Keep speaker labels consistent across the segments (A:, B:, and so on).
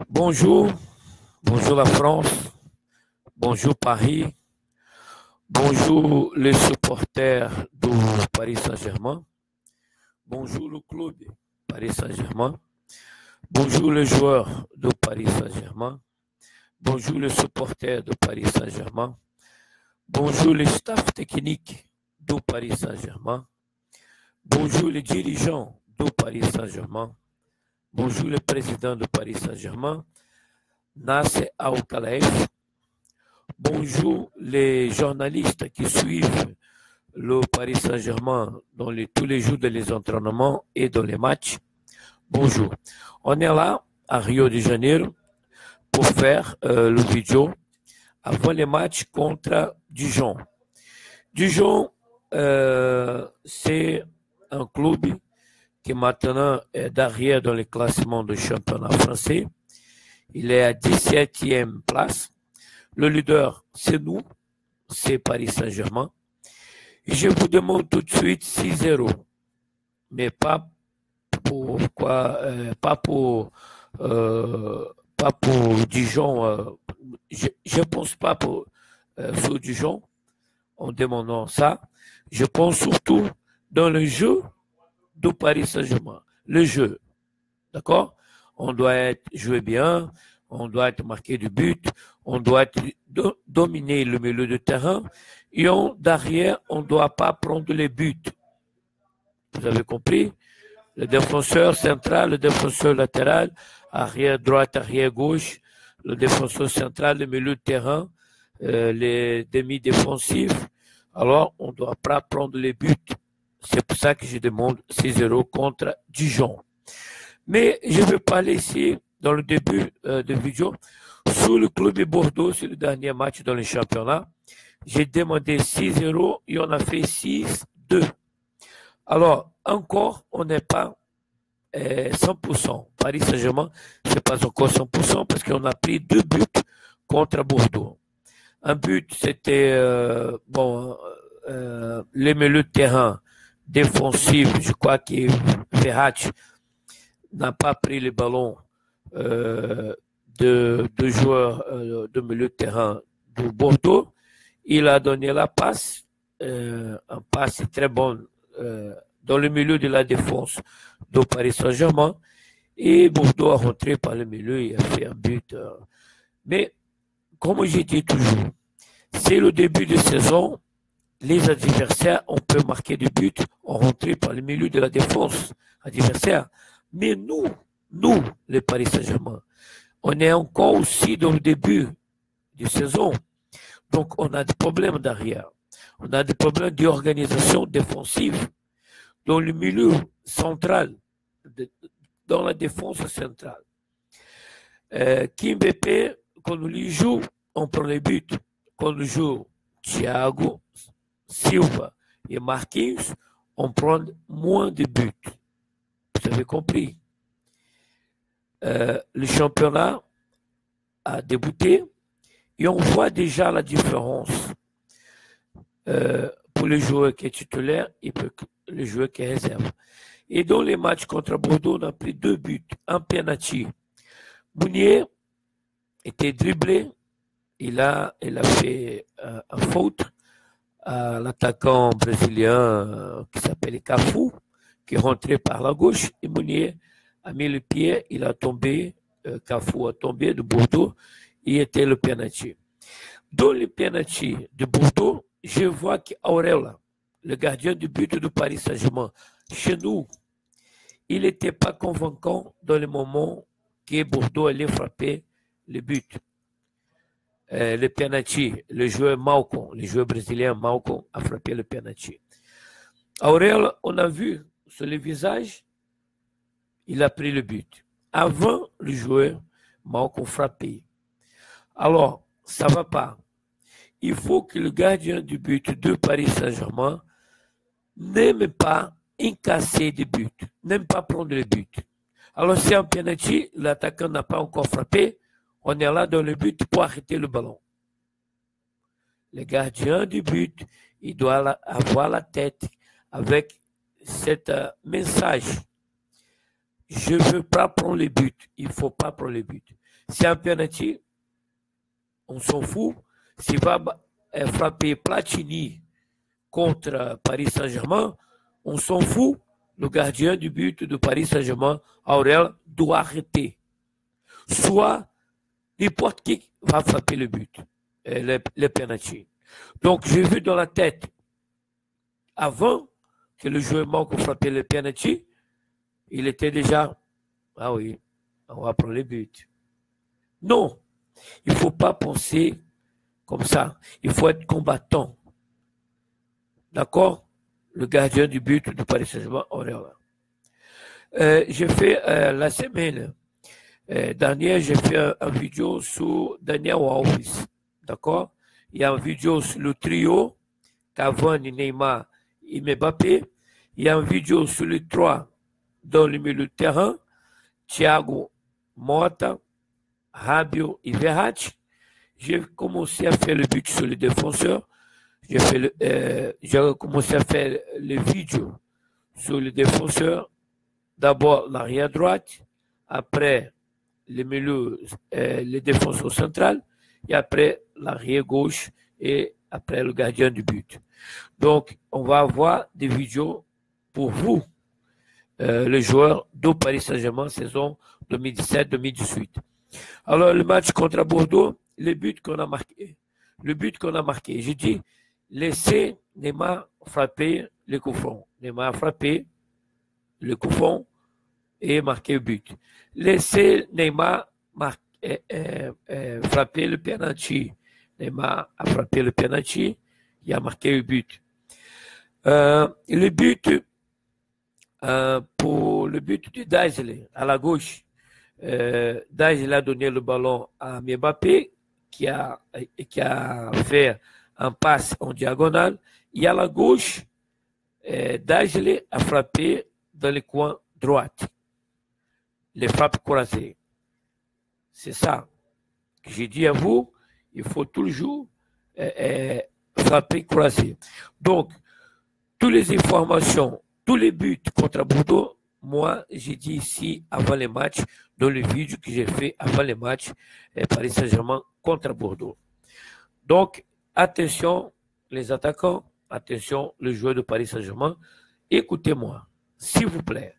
A: Bonjour, bonjour la France, bonjour Paris, bonjour les supporters du Paris Saint-Germain, bonjour le club Paris Saint-Germain, bonjour les joueurs du Paris Saint-Germain, bonjour les supporters du Paris Saint-Germain, bonjour les staff techniques du Paris Saint-Germain, bonjour les dirigeants du Paris Saint-Germain, bonjour le président du Paris Saint-Germain, Nasser Al-Khelaifi. Bonjour les journalistes qui suivent le Paris Saint-Germain dans tous les jours des entraînements et dans les matchs. Bonjour. On est là à Rio de Janeiro pour faire le vidéo avant les matchs contre Dijon. Dijon, c'est un club qui maintenant est derrière dans les classements du championnat français. Il est à 17e place. Le leader, c'est nous, c'est Paris Saint-Germain. Et je vous demande tout de suite 6-0. Mais pas pour quoi, pas pour Dijon. Je ne pense pas pour sur Dijon en demandant ça. Je pense surtout dans le jeu de Paris Saint-Germain. Le jeu. D'accord? On doit jouer bien, on doit être marqué du but, on doit dominer le milieu de terrain et derrière, on ne doit pas prendre les buts. Vous avez compris? Le défenseur central, le défenseur latéral, arrière droite, arrière gauche, le défenseur central, le milieu de terrain, les demi-défensifs. Alors, on ne doit pas prendre les buts. C'est pour ça que je demande 6-0 contre Dijon. Mais je vais parler ici, dans le début de vidéo, sur le club de Bordeaux, c'est le dernier match dans le championnat. J'ai demandé 6-0 et on a fait 6-2. Alors, encore, on n'est pas 100%. Paris Saint-Germain, c'est pas encore 100% parce qu'on a pris 2 buts contre Bordeaux. Un but, c'était, les milieux de terrain défensifs, je crois que Verratti n'a pas pris le ballon de joueurs de milieu de terrain de Bordeaux. Il a donné la passe, un passe très bon dans le milieu de la défense de Paris Saint-Germain. Et Bordeaux a rentré par le milieu et a fait un but. Mais, comme je dis toujours, c'est le début de saison. Les adversaires, on peut marquer des buts en rentrant par le milieu de la défense adversaire. Mais nous, les Paris Saint-Germain, on est encore aussi dans le début de saison. Donc, on a des problèmes derrière. On a des problèmes d'organisation défensive dans le milieu central, dans la défense centrale. Kimpembe, quand on lui joue, on prend les buts. Quand on joue Thiago, Silva et Marquinhos, on prend moins de buts. Vous avez compris? Le championnat a débuté et on voit déjà la différence pour les joueurs qui sont titulaires et pour les joueurs qui réservent. Et dans les matchs contre Bordeaux, on a pris 2 buts, un penalty. Mounier était dribblé, il a fait un faute à l'attaquant brésilien qui s'appelle Cafu, qui est rentré par la gauche, et Mounier a mis le pied, il a tombé, Cafu a tombé de Bordeaux, et était le penalty. Dans le penalty de Bordeaux, je vois qu'Aurel, le gardien du but de Paris Saint-Germain, chez nous, il n'était pas convaincant dans le moment que Bordeaux allait frapper le but. Le penalty, le joueur Malcom, le joueur brésilien Malcom a frappé le penalty. Aurel, on a vu sur le visage, il a pris le but. Avant le joueur Malcom frappé. Alors, ça ne va pas. Il faut que le gardien du but de Paris Saint-Germain n'aime pas incasser des buts, n'aime pas prendre le but. Alors, si un penalty, l'attaquant n'a pas encore frappé, on est là dans le but pour arrêter le ballon. Le gardien du but, il doit avoir la tête avec cet message. Je ne veux pas prendre le but. Il ne faut pas prendre le but. C'est un penalty, on s'en fout. S'il va frapper Platini contre Paris Saint-Germain, on s'en fout. Le gardien du but de Paris Saint-Germain, Aurel, doit arrêter. Soit n'importe qui va frapper le but, le penalty. Donc, j'ai vu dans la tête, avant que le joueur manque frapper le penalty, il était déjà, ah oui, on va prendre le but. Non, il ne faut pas penser comme ça. Il faut être combattant. D'accord? Le gardien du but de Paris Saint-Germain, j'ai fait la semaine dernière, j'ai fait une vidéo sur Daniel Alves. D'accord? Il y a une vidéo sur le trio, Cavani, Neymar et Mbappé. Il y a une vidéo sur les trois dans le milieu de terrain, Thiago Motta, Rabiot et Verratti. J'ai commencé à faire le but sur les défenseurs. J'ai commencé à faire les vidéos sur les défenseurs. D'abord l'arrière droite, après le milieu, les défenseurs centrales, et après l'arrière gauche, et après le gardien du but. Donc, on va avoir des vidéos pour vous, les joueurs de Paris Saint-Germain, saison 2017-2018. Alors, le match contre Bordeaux, le but qu'on a marqué, j'ai dit, laissez Neymar frapper le coup franc. Neymar a frappé le coup franc et marqué le but. Laissez Neymar frapper le penalty. Neymar a frappé le penalty, il a marqué le but. Le but pour le but de Daisley à la gauche, Daisley a donné le ballon à Mbappé qui a fait un passe en diagonale. Et à la gauche, Daisley a frappé dans le coin droit. Les frappes croisées. C'est ça que j'ai dit à vous. Il faut toujours frapper croisé. Donc, toutes les informations, tous les buts contre Bordeaux, moi, j'ai dit ici avant les matchs, dans le vidéo que j'ai fait avant les matchs, Paris Saint-Germain contre Bordeaux. Donc, attention, les attaquants, attention, les joueurs de Paris Saint-Germain, écoutez-moi, s'il vous plaît.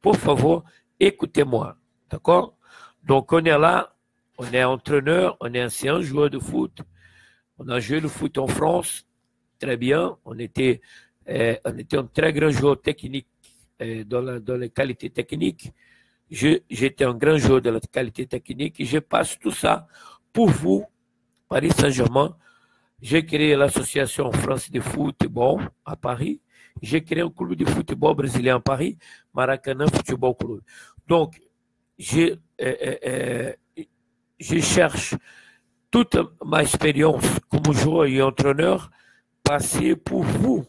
A: Por favor, écoutez-moi. D'accord? Donc, on est là, on est entraîneur, on est ancien joueur de foot. On a joué le foot en France, très bien. On était un très grand joueur technique dans les qualités techniques. J'étais un grand joueur de la qualité technique et je passe tout ça pour vous, Paris Saint-Germain. J'ai créé l'association France de football à Paris. J'ai créé un club de football brésilien à Paris, Maracanã Football Club. Donc, je cherche toute ma expérience comme joueur et entraîneur passée pour vous,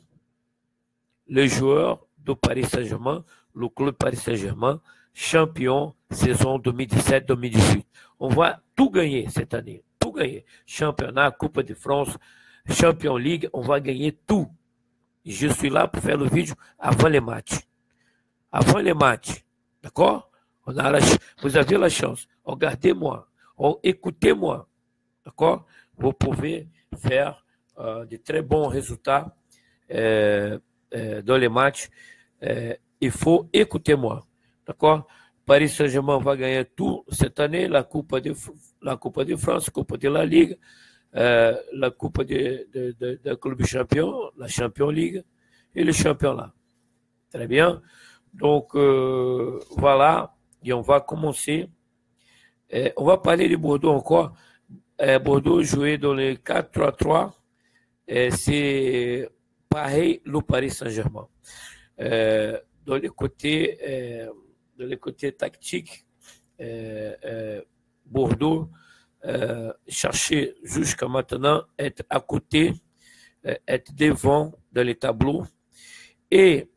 A: les joueurs de Paris Saint-Germain, le club Paris Saint-Germain, champion saison 2017-2018. On va tout gagner cette année, tout gagner. Championnat, Coupe de France, Champion League, on va gagner tout. Je suis là pour faire le vidéo avant les matchs. Avant les matchs, d'accord? Vous avez la chance. Regardez-moi, écoutez-moi, d'accord? Vous pouvez faire de très bons résultats dans les matchs. Il faut écouter moi, d'accord? Paris Saint-Germain va gagner tout cette année, la Coupe de France, Coupe de la Ligue, la Coupe de Club Champion, la Champion League et le championnat. Très bien. Donc, voilà, et on va commencer. On va parler de Bordeaux encore. Bordeaux jouait dans le 4-3-3. C'est pareil le Paris Saint-Germain. Dans le côté tactique, Bordeaux cherchait jusqu'à maintenant être à côté, être devant dans les tableaux. Et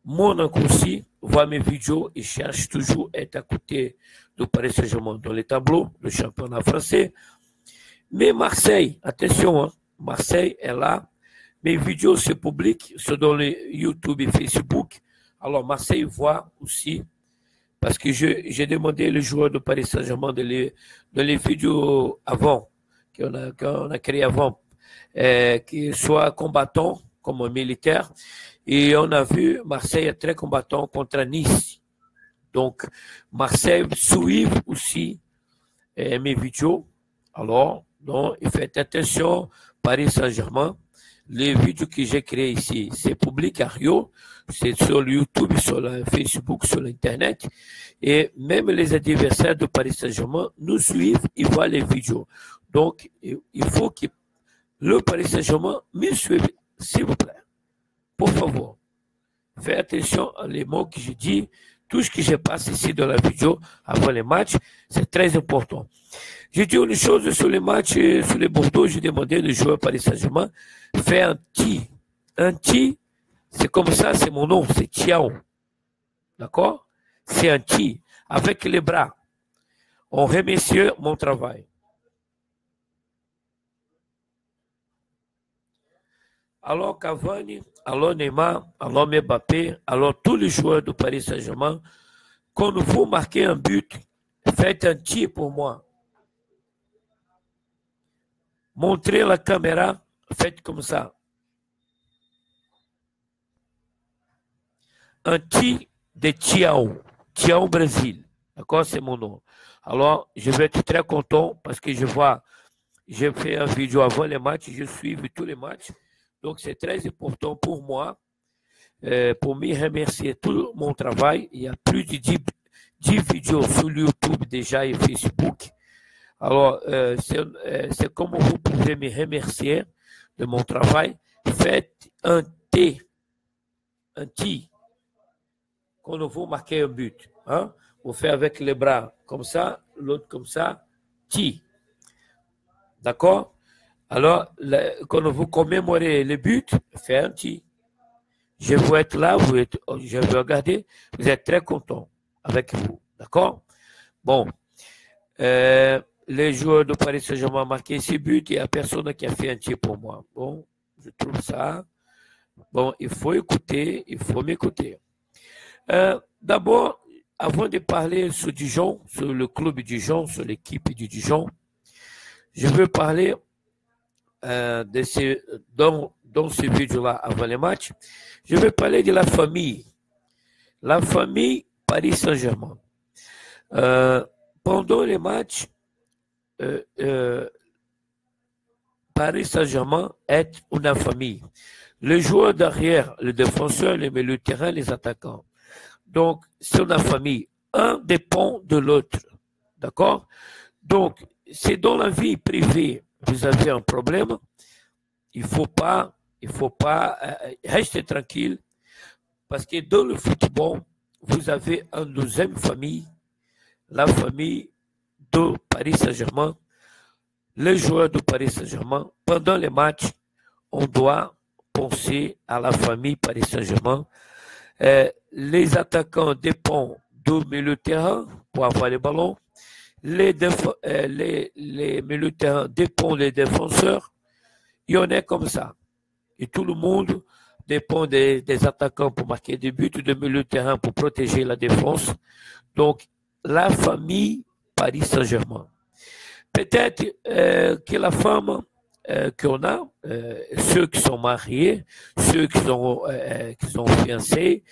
A: Monaco aussi voit mes vidéos et cherche toujours à être à côté de Paris Saint-Germain dans les tableaux, le championnat français. Mais Marseille, attention, hein, Marseille est là. Mes vidéos se publient sur dans les YouTube et Facebook. Alors Marseille voit aussi parce que j'ai demandé les joueurs de Paris Saint-Germain de les vidéos avant, qu'on a créé avant, qu'ils soient combattants comme militaires. Et on a vu Marseille est très combattant contre Nice. Donc, Marseille suit aussi mes vidéos. Alors, donc, faites attention, Paris Saint-Germain. Les vidéos que j'ai créées ici, c'est public à Rio, c'est sur YouTube, sur le Facebook, sur l'Internet. Et même les adversaires de Paris Saint-Germain nous suivent, ils voient les vidéos. Donc, il faut que le Paris Saint-Germain me suive, s'il vous plaît. Pour favor. Faites attention à les mots que je dis. Tout ce que je passe ici dans la vidéo avant les matchs, c'est très important. J'ai dit une chose sur les matchs, sur les Bordeaux, j'ai demandé aux joueurs Paris Saint-Germain, fais un ti. Un ti, c'est comme ça, c'est mon nom, c'est Tiao. D'accord? C'est un ti, avec les bras. On remercie mon travail. Alors Cavani, alors Neymar, alors Mbappé, alors tous les joueurs du Paris Saint-Germain, quand vous marquez un but, faites un tir pour moi. Montrez la caméra, faites comme ça. Un tir de Tiao, Tiao Brésil. D'accord, c'est mon nom. Alors, je vais être très content parce que je vois, j'ai fait une vidéo avant les matchs, je suis tous les matchs. Donc, c'est très important pour moi, pour me remercier tout mon travail. Il y a plus de 10 vidéos sur YouTube déjà et Facebook. Alors, c'est comme vous pouvez me remercier de mon travail. Faites un T, un T, quand vous marquez un but. Hein? Vous faites avec les bras comme ça, l'autre comme ça, T. D'accord? Alors, quand vous commémorez le but, faites un T. Je vais être là, je vais regarder, vous êtes très content avec vous. D'accord? Bon. Les joueurs de Paris Saint-Germain ont marqué 6 buts et il n'y a personne qui a fait un tir pour moi. Bon, je trouve ça. Bon, il faut écouter, il faut m'écouter. D'abord, avant de parler sur Dijon, sur le club du Dijon, sur l'équipe du Dijon, je veux parler dans ce vidéo-là avant les matchs. Je veux parler de la famille. La famille Paris Saint-Germain. Pendant les matchs, Paris Saint-Germain est une famille. Les joueurs derrière, les défenseurs, les milieux de terrain, les attaquants. Donc, c'est une famille. Un dépend de l'autre. D'accord? Donc, c'est dans la vie privée, vous avez un problème, il faut pas rester tranquille, parce que dans le football, vous avez une deuxième famille, la famille de Paris Saint-Germain. Les joueurs de Paris Saint-Germain, pendant les matchs, on doit penser à la famille Paris Saint-Germain. Les attaquants dépendent du milieu de terrain pour avoir les ballons. Les milieux de terrain dépendent des défenseurs. Et on est comme ça. Et tout le monde dépend des attaquants pour marquer des buts, des milieux de terrain pour protéger la défense. Donc, la famille Paris Saint-Germain. Peut-être que la femme qu'on a, ceux qui sont mariés, ceux qui sont fiancés,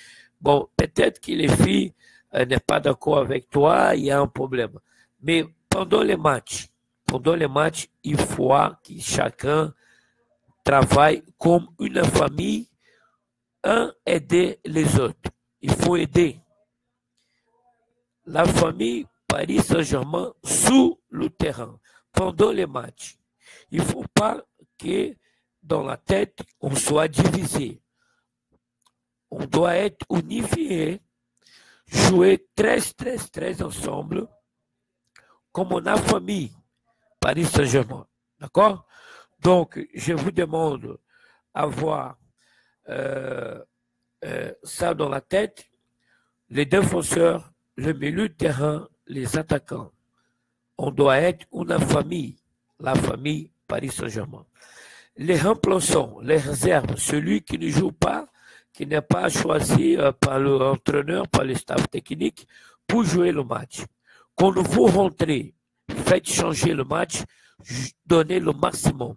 A: bon, peut-être que les filles n'est pas d'accord avec toi, il y a un problème. Mais pendant les matchs, il faut que chacun travaille comme une famille, un aider les autres. Il faut aider. La famille Paris Saint-Germain sous le terrain, pendant les matchs. Il ne faut pas que dans la tête, on soit divisé. On doit être unifié, jouer très ensemble, comme on a famille Paris Saint-Germain. D'accord? Donc, je vous demande d'avoir ça dans la tête, les défenseurs, le milieu de terrain, les attaquants. On doit être une famille, la famille Paris Saint-Germain. Les remplaçants, les réserves, celui qui ne joue pas, qui n'est pas choisi par l'entraîneur, par le staff technique, pour jouer le match. Quand vous rentrez, faites changer le match, donnez le maximum.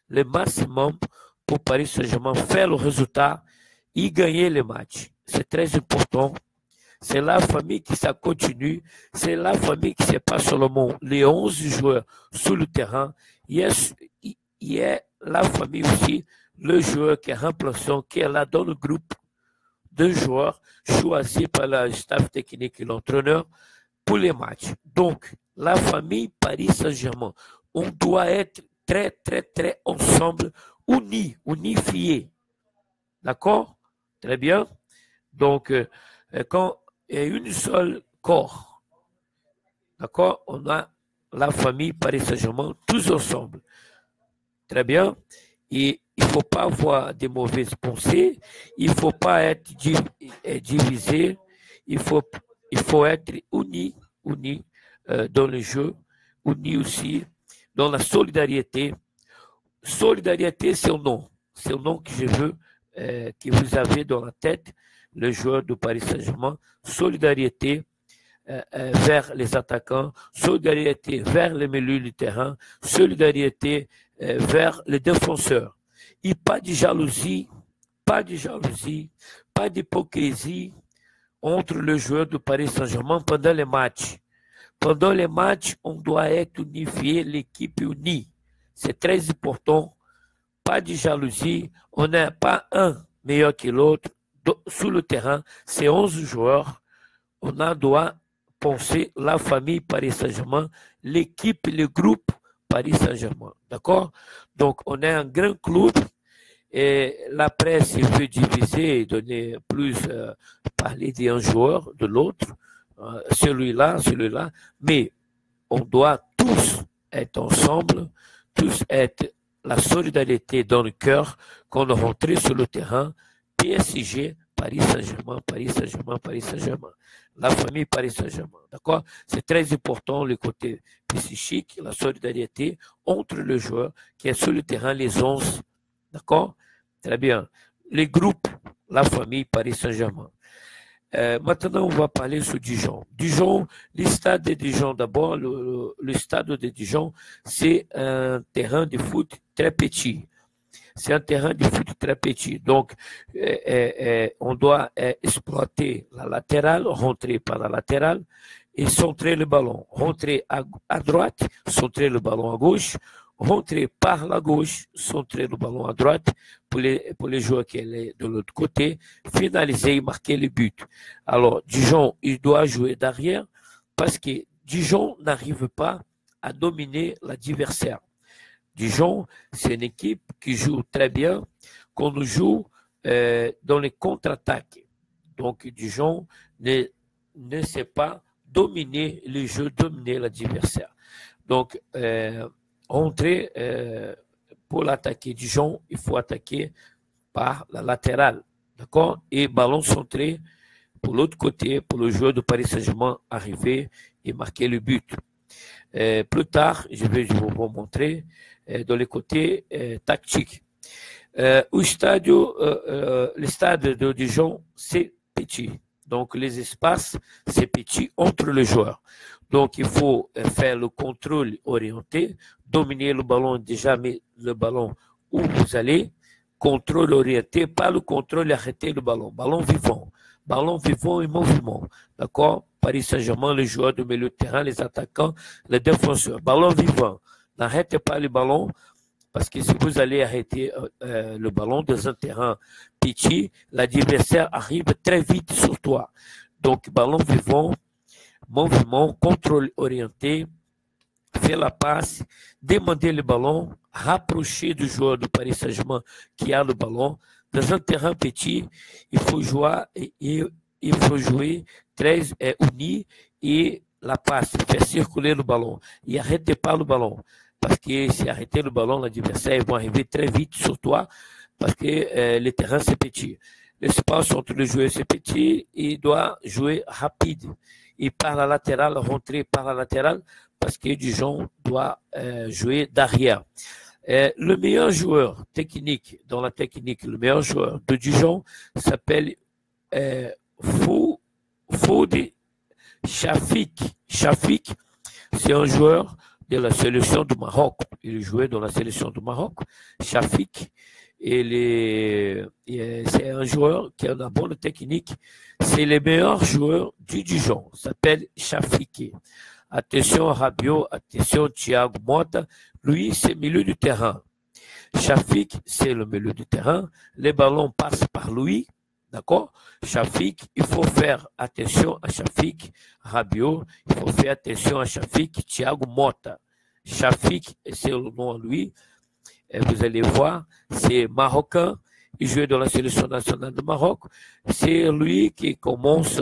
A: Le maximum pour Paris Saint-Germain faire le résultat et gagner le match. C'est très important. C'est la famille qui ça continue. C'est la famille qui c'est pas seulement les 11 joueurs sur le terrain. Il y a la famille aussi, le joueur qui est remplaçant, qui est là dans le groupe de joueurs choisis par le staff technique et l'entraîneur pour les matchs. Donc, la famille Paris Saint-Germain, on doit être très, très, très ensemble, unifiés. D'accord? Très bien. Donc, quand il y a une seule corps, d'accord, on a la famille Paris Saint-Germain tous ensemble. Très bien. Et il ne faut pas avoir de mauvaises pensées, il ne faut pas être divisé, il faut être unis dans le jeu, unis aussi dans la solidarité. Solidarité, c'est le nom que je veux, que vous avez dans la tête, le joueur de Paris Saint-Germain. Solidarité vers les attaquants, solidarité vers les milieux du terrain, solidarité vers les défenseurs. Et pas de jalousie, pas d'hypocrisie entre les joueurs de Paris Saint-Germain pendant les matchs. Pendant les matchs, on doit être unifié, l'équipe unie. C'est très important. Pas de jalousie. On n'a pas un meilleur que l'autre. Sur le terrain, c'est 11 joueurs. On doit penser la famille Paris Saint-Germain, l'équipe, le groupe Paris Saint-Germain. D'accord? Donc, on est un grand club et la presse veut diviser, donner plus, parler d'un joueur, de l'autre, celui-là, mais on doit tous être ensemble, tous être la solidarité dans le cœur quand on rentre sur le terrain, PSG, Paris Saint-Germain, Paris Saint-Germain, Paris Saint-Germain. La famille Paris Saint-Germain, d'accord? C'est très important le côté psychique, la solidarité entre les joueurs qui est sur le terrain, les 11, d'accord? Très bien. Les groupes, la famille Paris Saint-Germain. Maintenant, on va parler sur Dijon. Dijon, le stade de Dijon, d'abord, le stade de Dijon, c'est un terrain de foot très petit. C'est un terrain de foot très petit. Donc, on doit exploiter la latérale, rentrer par la latérale et centrer le ballon. Rentrer à droite, centrer le ballon à gauche. Rentrer par la gauche, centrer le ballon à droite pour les joueurs qui sont de l'autre côté, finaliser et marquer le but. Alors, Dijon, il doit jouer derrière parce que Dijon n'arrive pas à dominer l'adversaire. Dijon, c'est une équipe qui joue très bien quand on joue dans les contre-attaques. Donc, Dijon ne sait pas dominer le jeu, dominer l'adversaire. Donc, rentrer pour l'attaquer Dijon, il faut attaquer par la latérale. D'accord? Et ballon centré pour l'autre côté, pour le joueur de Paris Saint-Germain arriver et marquer le but. Plus tard, je vais vous montrer dans les côtés tactiques. Le stade de Dijon, c'est petit. Donc, les espaces, c'est petit entre les joueurs. Donc, il faut faire le contrôle orienté, dominer le ballon, déjà mettre le ballon où vous allez, contrôle orienté, pas le contrôle et arrêter le ballon. Ballon vivant et mouvement. D'accord? Paris Saint-Germain, les joueurs de milieu de terrain, les attaquants, les défenseurs. Ballon vivant. N'arrêtez pas le ballon, parce que si vous allez arrêter le ballon dans un terrain petit, l'adversaire arrive très vite sur toi. Donc, ballon vivant, mouvement, contrôle orienté, faire la passe, demander le ballon, rapprocher du joueur du Paris Saint-Germain qui a le ballon. Dans un terrain petit, il faut jouer très uni et la passe, faire circuler le ballon. Et arrêtez pas le ballon. Parce que si arrêter le ballon, l'adversaire va arriver très vite sur toi parce que le terrain c'est petit. L'espace entre les joueurs c'est petit, il doit jouer rapide. Et par la latérale, rentrer par la latérale parce que Dijon doit jouer derrière. Le meilleur joueur technique, dans la technique, le meilleur joueur de Dijon s'appelle Fodé Shafik, c'est un joueur de la sélection du Maroc. Il jouait dans la sélection du Maroc. Shafik, c'est un joueur qui a une bonne technique. C'est le meilleur joueur du Dijon. Il s'appelle Shafik. Attention Rabiot, attention Thiago Motta. Lui, c'est milieu du terrain. Shafik, c'est le milieu du terrain. Les ballons passent par lui. D'accord? Shafik, il faut faire attention à Shafik. Rabiot, il faut faire attention à Shafik. Thiago Motta. Shafik, c'est le nom à lui. Et vous allez voir, c'est marocain. Il joue dans la sélection nationale de Maroc. C'est lui qui commence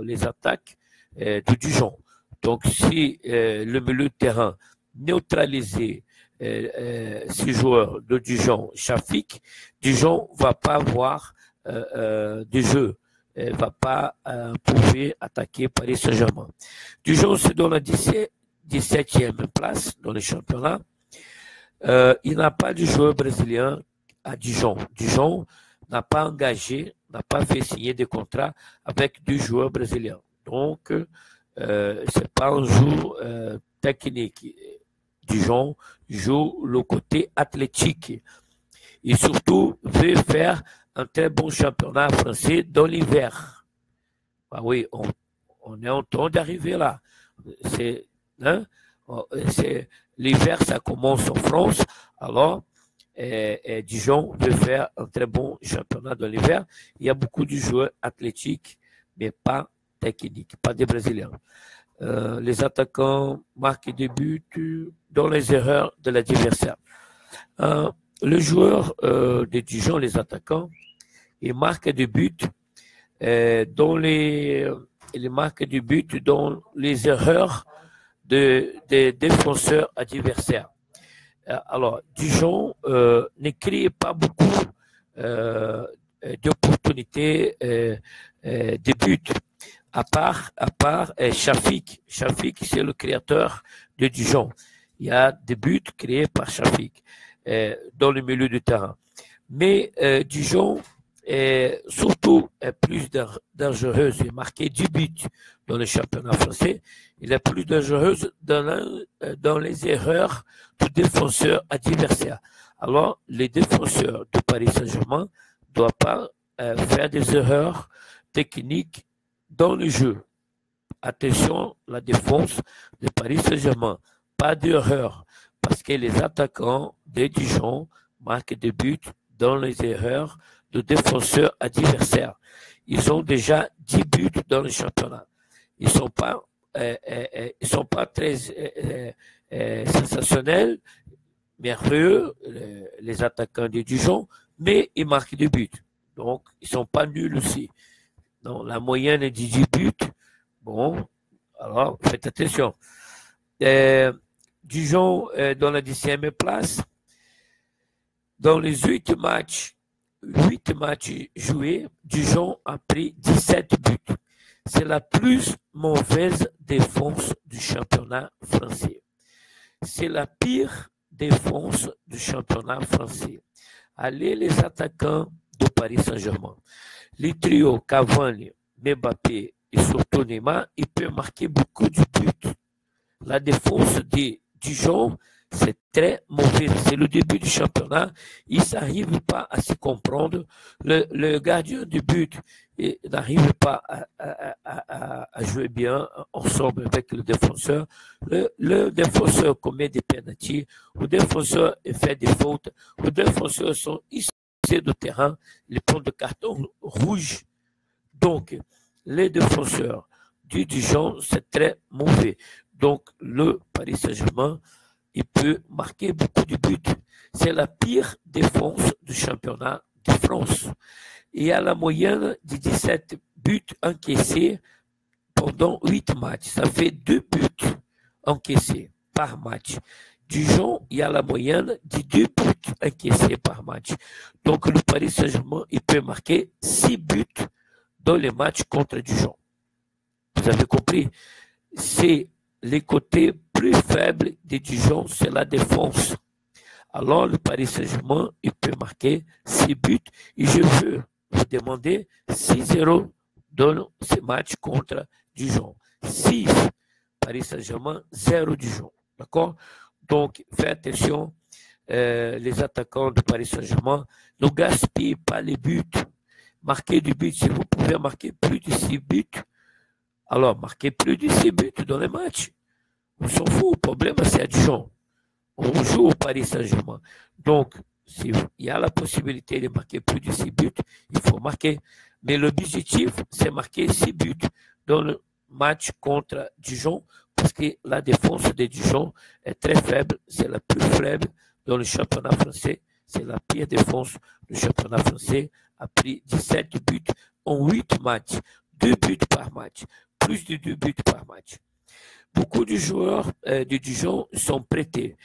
A: les attaques du Dijon. Donc, si le milieu de terrain neutralisé ces joueurs de Dijon, Shafik, Dijon va pas avoir de jeu, va pas pouvoir attaquer Paris Saint-Germain. Dijon, c'est dans la 17e place dans le championnat. Il n'a pas de joueur brésilien à Dijon. Dijon n'a pas engagé, n'a pas fait signer de contrat avec deux joueurs brésiliens. Donc, c'est pas un jeu technique. Dijon joue le côté athlétique et surtout veut faire un très bon championnat français dans l'hiver. Ah oui, on est en train d'arriver là. C'est l'hiver, ça commence en France. Alors, Dijon veut faire un très bon championnat dans l'hiver. Il y a beaucoup de joueurs athlétiques, mais pas techniques, pas des Brésiliens. Les attaquants marquent des buts dans les erreurs de l'adversaire. Le joueur de Dijon, les attaquants, ils marquent des buts dans les erreurs des défenseurs adversaires. Alors, Dijon ne crée pas beaucoup d'opportunités de buts. À part Shafik. Shafik, c'est le créateur de Dijon. Il y a des buts créés par Shafik dans le milieu du terrain. Mais Dijon est surtout plus dangereuse. Il a marqué 10 buts dans le championnat français. Il est plus dangereuse dans les erreurs du défenseur adversaire. Alors, les défenseurs de Paris Saint-Germain ne doivent pas faire des erreurs techniques dans le jeu. Attention, la défense de Paris Saint-Germain, pas d'erreur, parce que les attaquants de Dijon marquent des buts dans les erreurs de défenseurs adversaires. Ils ont déjà 10 buts dans le championnat. Ils sont pas très sensationnels, merveilleux, les attaquants de Dijon, mais ils marquent des buts. Donc, ils sont pas nuls aussi. Donc, la moyenne est de 10 buts. Bon, alors faites attention. Dijon dans la 10e place. Dans les 8 matchs joués, Dijon a pris 17 buts. C'est la plus mauvaise défense du championnat français. C'est la pire défense du championnat français. Allez les attaquants de Paris Saint-Germain. Les trios Cavani, Mbappé et surtout Neymar, ils peuvent marquer beaucoup de buts. La défense de Dijon, c'est très mauvais. C'est le début du championnat. Ils n'arrivent pas à se comprendre. Le gardien du but n'arrive pas à jouer bien ensemble avec le défenseur. Le défenseur commet des pénaltys. Le défenseur fait des fautes. Les défenseurs sont ici de terrain. Ils prennent de carton rouge. Donc, les défenseurs du Dijon, c'est très mauvais. Donc, le Paris Saint-Germain, il peut marquer beaucoup de buts. C'est la pire défense du championnat de France. Il y a la moyenne de 17 buts encaissés pendant 8 matchs. Ça fait 2 buts encaissés par match. Dijon, il y a la moyenne de 2 buts encaissés par match. Donc, le Paris Saint-Germain, il peut marquer 6 buts dans les matchs contre Dijon. Vous avez compris? C'est les côtés plus faibles de Dijon, c'est la défense. Alors, le Paris Saint-Germain, il peut marquer 6 buts. Et je veux vous demander 6-0 dans ces matchs contre Dijon. 6 Paris Saint-Germain, 0 Dijon. D'accord? Donc, faites attention, les attaquants de Paris Saint-Germain, ne gaspillez pas les buts. Marquez du but. Si vous pouvez marquer plus de 6 buts, alors marquez plus de 6 buts dans les matchs. On s'en fout. Le problème, c'est à Dijon. On joue au Paris Saint-Germain. Donc, s'il y a la possibilité de marquer plus de 6 buts, il faut marquer. Mais l'objectif, c'est marquer 6 buts dans le match contre Dijon, parce que la défense de Dijon est très faible. C'est la plus faible dans le championnat français. C'est la pire défense du championnat français. A pris 17 buts en 8 matchs. 2 buts par match. Plus de 2 buts par match. Beaucoup de joueurs de Dijon sont prêtés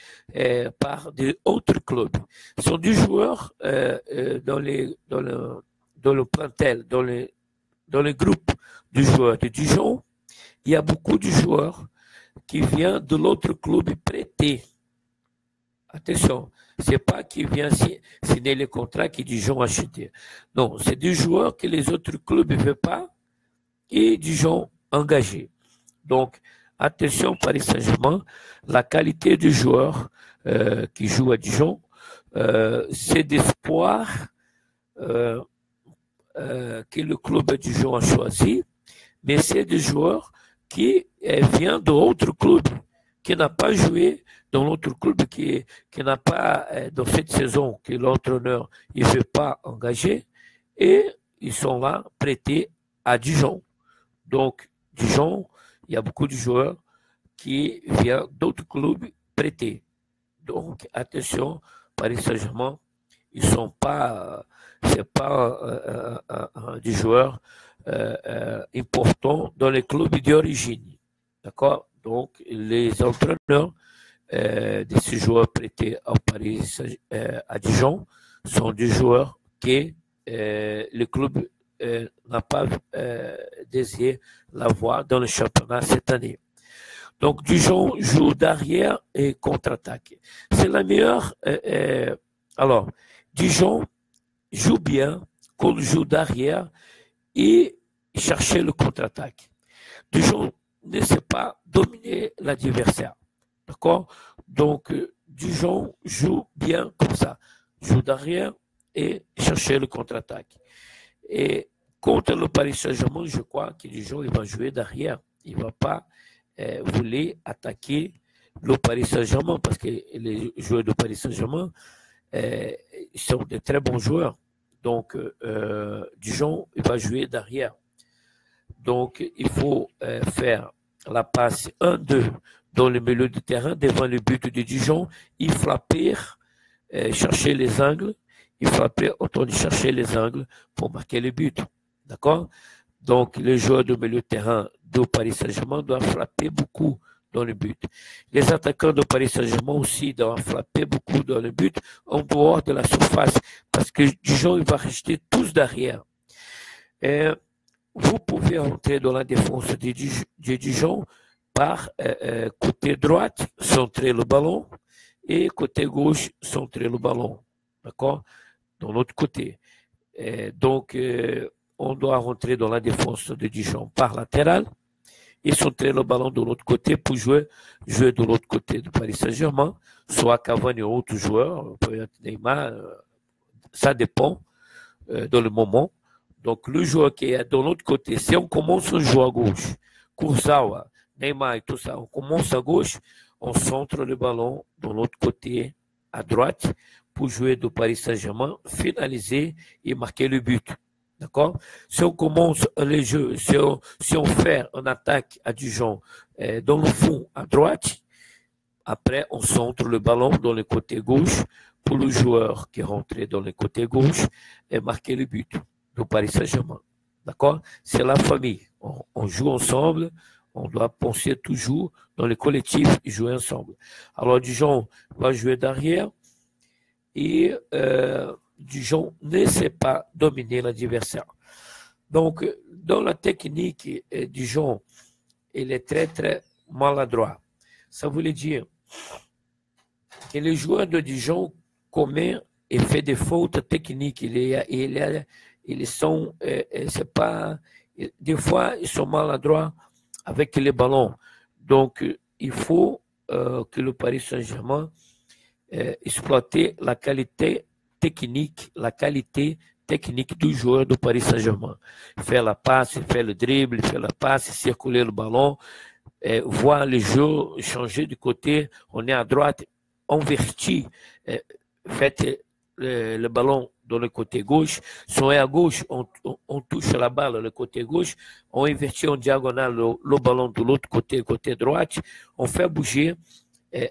A: par d'autres clubs. Ce sont des joueurs dans le plantel, dans le groupe de joueurs de Dijon. Il y a beaucoup de joueurs qui viennent de l'autre club prêté. Attention, c'est pas qui vient signer les contrats que Dijon a acheté. Non, c'est des joueurs que les autres clubs ne veulent pas et Dijon engagé. Donc, attention Paris Saint-Germain, la qualité du joueur qui joue à Dijon, c'est d'espoir que le club de Dijon a choisi, mais c'est des joueurs qui viennent d'autres clubs, qui n'a pas joué dans l'autre club, qui n'a pas, dans cette saison, que l'entraîneur ne veut pas engager, et ils sont là prêtés à Dijon. Donc, Dijon, il y a beaucoup de joueurs qui viennent d'autres clubs prêtés. Donc, attention, Paris Saint-Germain, ils sont pas, c'est pas des joueurs importants dans les clubs d'origine. D'accord? Donc, les entraîneurs de ces joueurs prêtés à Paris, à Dijon, sont des joueurs que le club n'a pas désiré l'avoir dans le championnat cette année. Donc, Dijon joue derrière et contre-attaque. C'est la meilleure. Alors, Dijon joue bien quand il joue derrière et chercher le contre-attaque. Dijon ne sait pas dominer l'adversaire. D'accord? Donc, Dijon joue bien comme ça. Joue derrière et chercher le contre-attaque. Et contre le Paris Saint-Germain, je crois que Dijon il va jouer derrière. Il ne va pas vouloir attaquer le Paris Saint-Germain parce que les joueurs de Paris Saint-Germain sont de très bons joueurs. Donc, Dijon il va jouer derrière. Donc, il faut faire la passe 1-2 dans le milieu de terrain devant le but de Dijon. Il frapper, chercher les angles. Il frapper autant de chercher les angles pour marquer le but. D'accord? Donc, les joueurs de milieu de terrain de Paris Saint-Germain doivent frapper beaucoup dans le but. Les attaquants de Paris Saint-Germain aussi doivent frapper beaucoup dans le but en dehors de la surface parce que Dijon il va rester tous derrière. Vous pouvez entrer dans la défense de Dijon par côté droite, centrer le ballon et côté gauche, centrer le ballon. D'accord? Dans l'autre côté. Donc, on doit rentrer dans la défense de Dijon par latéral et centrer le ballon de l'autre côté pour jouer de l'autre côté de Paris Saint-Germain, soit Cavani ou autre joueur, peut-être Neymar, ça dépend dans le moment. Donc, le joueur qui est de l'autre côté, si on commence à jouer à gauche, Kurzawa, Neymar et tout ça, on commence à gauche, on centre le ballon de l'autre côté à droite pour jouer de Paris Saint-Germain, finaliser et marquer le but. D'accord? Si on commence les jeux, si on fait une attaque à Dijon dans le fond à droite, après on centre le ballon dans le côté gauche pour le joueur qui rentre dans le côté gauche et marquer le but de Paris Saint-Germain. D'accord? C'est la famille. On joue ensemble. On doit penser toujours dans le collectif et jouer ensemble. Alors Dijon va jouer derrière et Dijon ne sait pas dominer l'adversaire. Donc, dans la technique, Dijon, il est très, très maladroit. Ça voulait dire que les joueurs de Dijon commettent et font des fautes techniques. Ils sont, c'est pas, des fois, ils sont maladroits avec les ballons. Donc, il faut que le Paris Saint-Germain exploite la qualité technique du joueur du Paris Saint-Germain. Faire la passe, faire le dribble, faire la passe, circuler le ballon, voir le jeu changer de côté. On est à droite, on vertit, faites le ballon dans le côté gauche. Si on est à gauche, on touche la balle le côté gauche. On invertit en diagonale le ballon de l'autre côté, côté droite. On fait bouger.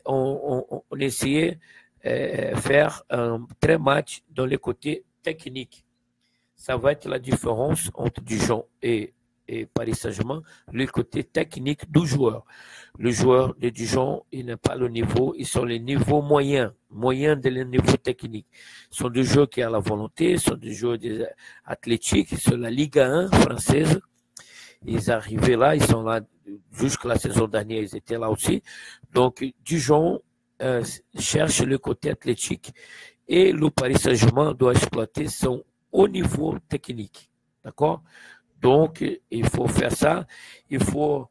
A: On essayait de faire un très match dans le côté technique. Ça va être la différence entre Dijon et Paris Saint-Germain, le côté technique du joueur. Le joueur de Dijon, il n'a pas le niveau, ils sont les niveaux moyens de les niveaux techniques. Ce sont des joueurs qui ont la volonté, ce sont des joueurs athlétiques, sur la Ligue 1 française. Ils arrivaient là, ils sont là jusqu'à la saison dernière, ils étaient là aussi. Donc, Dijon cherche le côté athlétique et le Paris Saint-Germain doit exploiter son haut niveau technique. D'accord? Donc, il faut faire ça. Il faut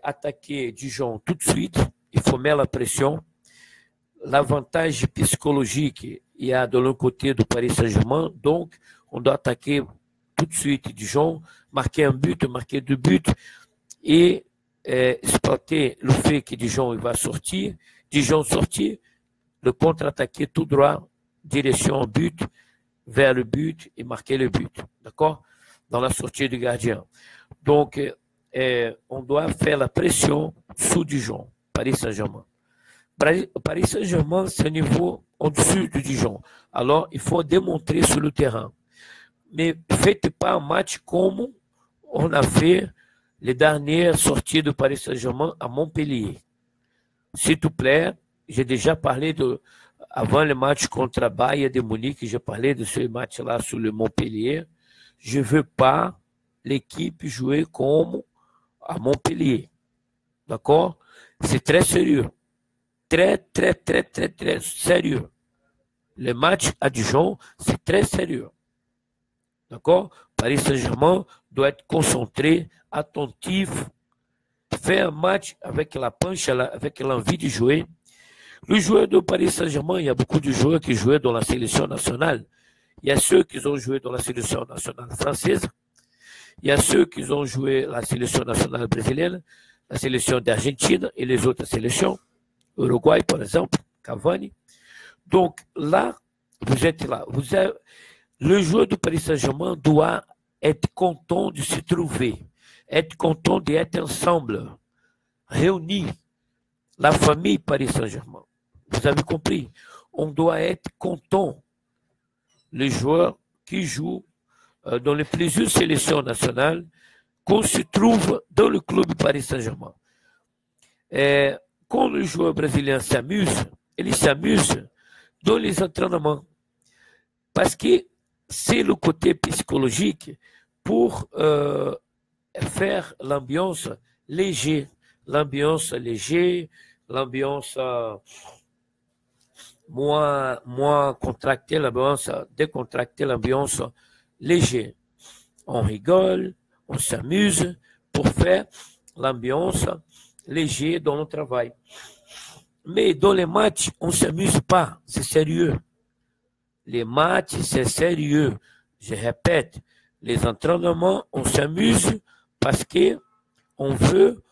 A: attaquer Dijon tout de suite. Il faut mettre la pression. L'avantage psychologique, il y a de l'autre côté du Paris Saint-Germain. Donc, on doit attaquer tout de suite Dijon, marquer un but, marquer 2 buts et exploiter le fait que Dijon il va sortir. Dijon sortir, le contre-attaquer tout droit, direction but, vers le but et marquer le but. D'accord? Dans la sortie du gardien. Donc, on doit faire la pression sous Dijon, Paris Saint-Germain. Paris Saint-Germain, c'est un niveau au-dessus de Dijon. Alors, il faut démontrer sur le terrain. Mais ne faites pas un match comme on a fait les dernières sorties de Paris Saint-Germain à Montpellier. S'il te plaît, j'ai déjà parlé avant le match contre Bayern de Munich, j'ai parlé de ce match-là sur le Montpellier. Je ne veux pas l'équipe jouer comme à Montpellier. D'accord? C'est très sérieux. Très, très, très, très, très sérieux. Le match à Dijon, c'est très sérieux. D'accord? Paris Saint-Germain doit être concentré, attentif, faire un match avec la punch, avec l'envie de jouer. Le joueur de Paris Saint-Germain, il y a beaucoup de joueurs qui jouaient dans la sélection nationale. Il y a ceux qui ont joué dans la sélection nationale française. Il y a ceux qui ont joué la sélection nationale brésilienne, la sélection d'Argentine et les autres sélections. Uruguay, par exemple, Cavani. Donc là, vous êtes là. Le joueur du Paris Saint-Germain doit être content de se trouver, être content d'être ensemble, réunis, la famille Paris Saint-Germain. Vous avez compris? On doit être content. Les joueurs qui jouent dans les plusieurs sélections nationales, qu'on se trouve dans le club Paris Saint-Germain. Quand le joueur brésilien s'amuse, il s'amuse dans les entraînements. Parce que c'est le côté psychologique pour faire l'ambiance léger, l'ambiance moins contractée, l'ambiance décontractée, l'ambiance léger. On rigole, on s'amuse pour faire l'ambiance léger dans le travail. Mais dans les matchs, on ne s'amuse pas, c'est sérieux. Les matchs, c'est sérieux. Je répète, les entraînements, on s'amuse parce qu'on veut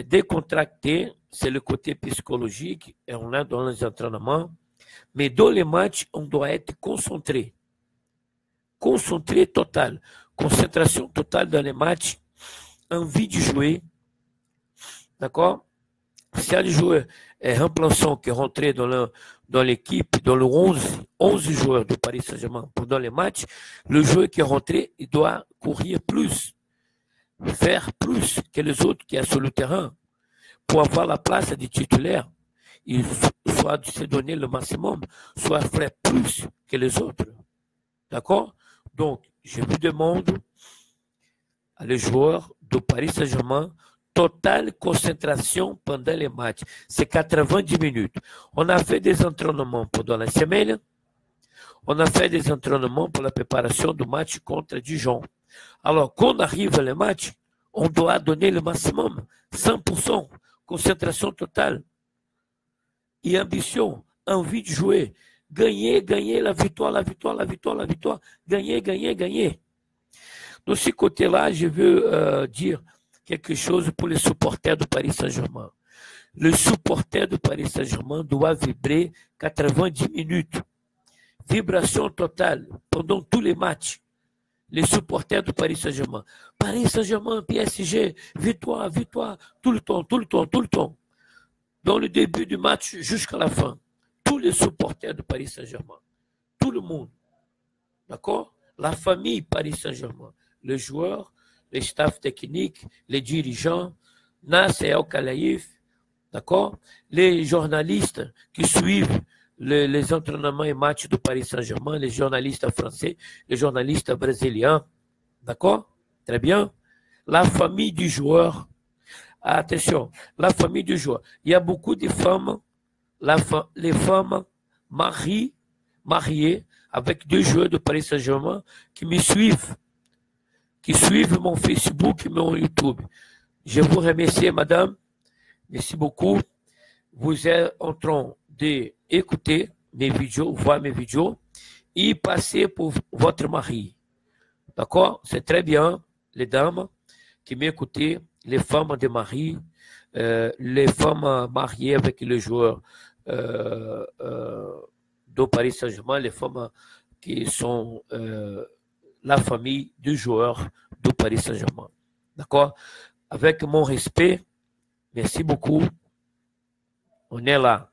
A: décontracter, c'est le côté psychologique, et on est dans les entraînements. Mais dans les matchs, on doit être concentré. Concentré total. Concentration totale dans les matchs. Envie de jouer. D'accord? Si un joueur est remplaçant qui est rentré dans l'équipe, dans le 11 joueurs de Paris Saint-Germain pendant les matchs, le joueur qui est rentré, il doit courir plus, faire plus que les autres qui sont sur le terrain. Pour avoir la place de titulaire, il soit se donner le maximum, soit faire plus que les autres. D'accord? Donc, je vous demande à les joueurs de Paris Saint-Germain, totale concentration pendant les matchs. C'est 90 minutes. On a fait des entraînements pendant la semaine. On a fait des entraînements pour la préparation du match contre Dijon. Alors, quand on arrive à le match, On doit donner le maximum, 100%, concentration totale et ambition, envie de jouer. Gagner, gagner, la victoire, la victoire, la victoire, la victoire. Gagner, gagner, gagner. De ce côté-là, je veux dire quelque chose pour les supporters du Paris Saint-Germain. Le supporter du Paris Saint-Germain doit vibrer 90 minutes. Vibration totale pendant tous les matchs. Les supporters du Paris Saint-Germain. Paris Saint-Germain, PSG, victoire, victoire, tout le temps, tout le temps, tout le temps. Dans le début du match jusqu'à la fin. Tous les supporters du Paris Saint-Germain. Tout le monde. D'accord? La famille Paris Saint-Germain. Les joueurs, les staffs techniques, les dirigeants, Nasser Al-Khelaifi, d'accord? Les journalistes qui suivent les entraînements et matchs du Paris Saint-Germain, les journalistes français, les journalistes brésiliens, d'accord? Très bien. La famille du joueur, attention, la famille du joueur. Il y a beaucoup de femmes, les femmes mariées avec deux joueurs de Paris Saint-Germain qui me suivent, qui suivent mon Facebook et mon YouTube. Je vous remercie, madame. Merci beaucoup. Vous êtes en train d'écouter mes vidéos, voir mes vidéos et passer pour votre mari. D'accord? C'est très bien, les dames qui m'écoutent, les femmes de mari, les femmes mariées avec les joueurs de Paris Saint-Germain, les femmes qui sont la famille du joueur de Paris Saint-Germain. D'accord? Avec mon respect, merci beaucoup. On est là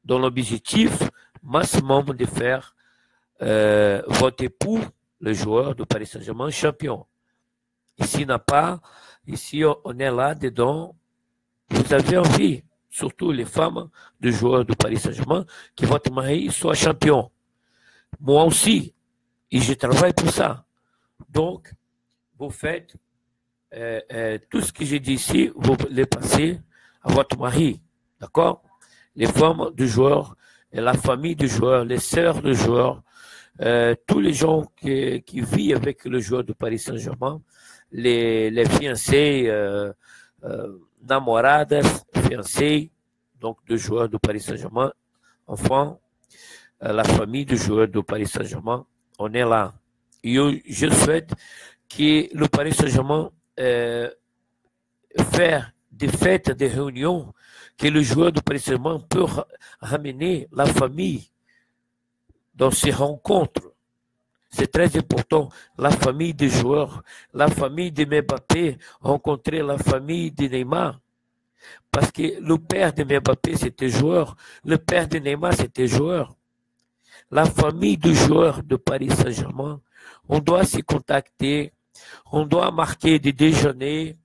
A: dans l'objectif maximum de faire votre époux, le joueur de Paris Saint-Germain, champion. Ici, n'a pas, ici, on est là dedans. Vous avez envie, surtout les femmes de joueurs de Paris Saint-Germain, que votre mari soit champion. Moi aussi, et je travaille pour ça. Donc, vous faites tout ce que j'ai dit ici, vous les passez à votre mari. D'accord? Les femmes du joueur, la famille du joueur, les sœurs du joueur, tous les gens qui vivent avec le joueur de Paris Saint-Germain, les fiancés, namoradas, fiancés, donc de joueurs de Paris Saint-Germain, enfin, la famille du joueur de Paris Saint-Germain, on est là. Et je souhaite que le Paris Saint-Germain faire des fêtes, des réunions, que le joueur de Paris Saint-Germain peut ramener la famille dans ces rencontres. C'est très important. La famille des joueurs, la famille de Mbappé, rencontrer la famille de Neymar. Parce que le père de Mbappé, c'était joueur. Le père de Neymar, c'était joueur. La famille du joueur de Paris Saint-Germain, on doit se contacter, on doit marquer des déjeuners,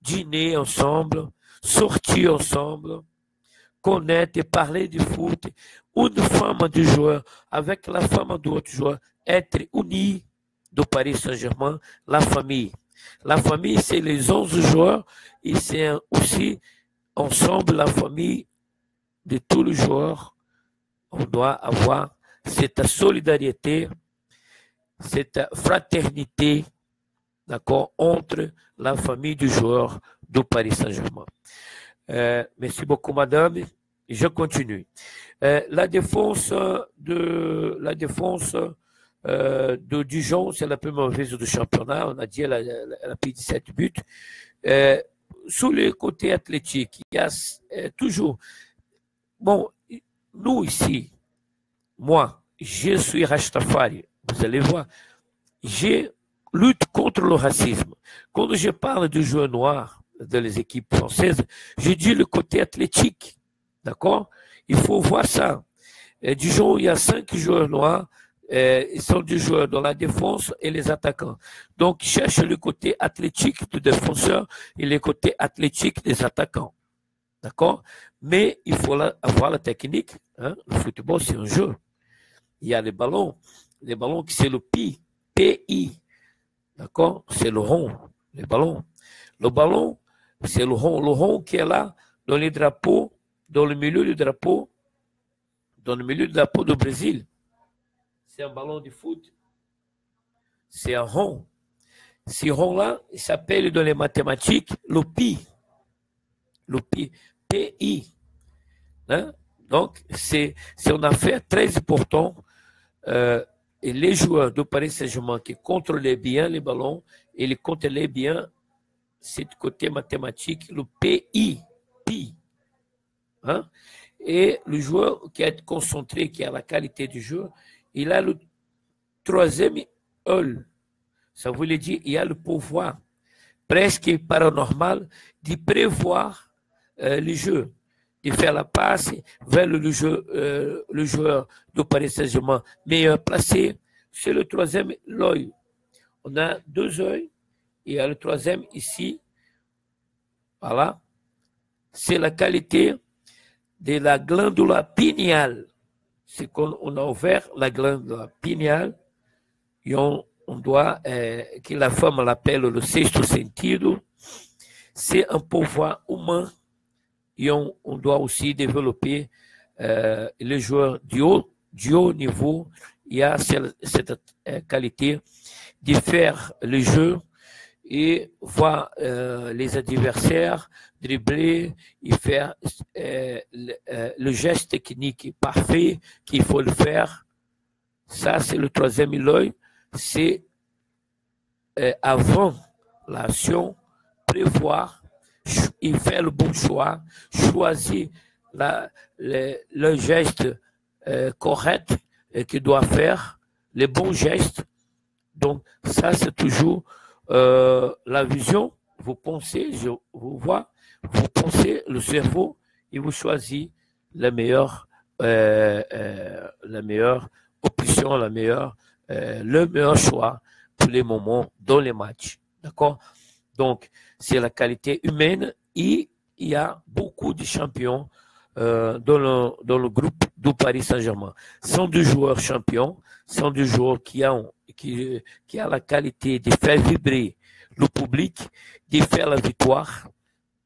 A: dîner ensemble, sortir ensemble, connaître et parler du foot. Une femme du joueur avec la femme de l'autre joueur, être unis de Paris Saint-Germain, la famille. La famille, c'est les 11 joueurs et c'est aussi ensemble la famille de tous les joueurs. On doit avoir cette solidarité, cette fraternité, d'accord, entre la famille du joueur de Paris Saint-Germain. Merci beaucoup, madame. Je continue. La défense de Dijon, c'est la plus mauvaise du championnat. On a dit elle a pris 17 buts. Sur le côté athlétique, il y a toujours... Bon, nous ici, moi, je suis Rastafari. Vous allez voir, je lutte contre le racisme. Quand je parle du joueur noir dans les équipes françaises, je dis le côté athlétique. D'accord? Il faut voir ça. Dijon, il y a 5 joueurs noirs. Ils sont des joueurs dans la défense et les attaquants. Donc, ils cherchent le côté athlétique du défenseur et le côté athlétique des attaquants. D'accord? Mais il faut avoir la technique. Hein? Le football, c'est un jeu. Il y a les ballons qui c'est le PI. D'accord? C'est le rond, les ballons. Le ballon, c'est le rond qui est là dans les drapeaux, dans le milieu du drapeau du Brésil. C'est un ballon de foot. C'est un rond. Ce rond-là, il s'appelle dans les mathématiques le pi. Le pi. PI. Hein? Donc, c'est une affaire très importante. Et les joueurs de Paris Saint-Germain qui contrôlaient bien les ballons et les contrôlaient bien, c'est côté mathématique, le PI. Pi. Hein? Et le joueur qui est concentré, qui a la qualité du jeu, il a le troisième œil. Ça voulait dire qu'il a le pouvoir presque paranormal de prévoir le jeu, de faire la passe vers le joueur de Paris Saint-Germain meilleur placé. C'est le troisième œil. On a deux yeux, il y a le troisième ici. Voilà. C'est la qualité de la glandula pinéale. C'est quand on a ouvert la glandula pinéale et on doit, que la femme l'appelle le sexto sentido. C'est un pouvoir humain et on doit aussi développer les joueurs du haut niveau. Il y a cette qualité de faire le jeu et voir les adversaires dribbler et faire le geste technique parfait qu'il faut le faire. Ça, c'est le troisième œil. C'est avant l'action, prévoir et faire le bon choix, choisir le geste correct qu'il doit faire, les bons gestes. Donc, ça, c'est toujours la vision. Vous pensez, je vous vois, vous pensez le cerveau et vous choisissez la meilleure option, le meilleur choix pour les moments dans les matchs. D'accord? Donc, c'est la qualité humaine et il y a beaucoup de champions dans le groupe du Paris Saint-Germain. Ce sont des joueurs champions, ce sont des joueurs qui ont la qualité de faire vibrer le public, de faire la victoire.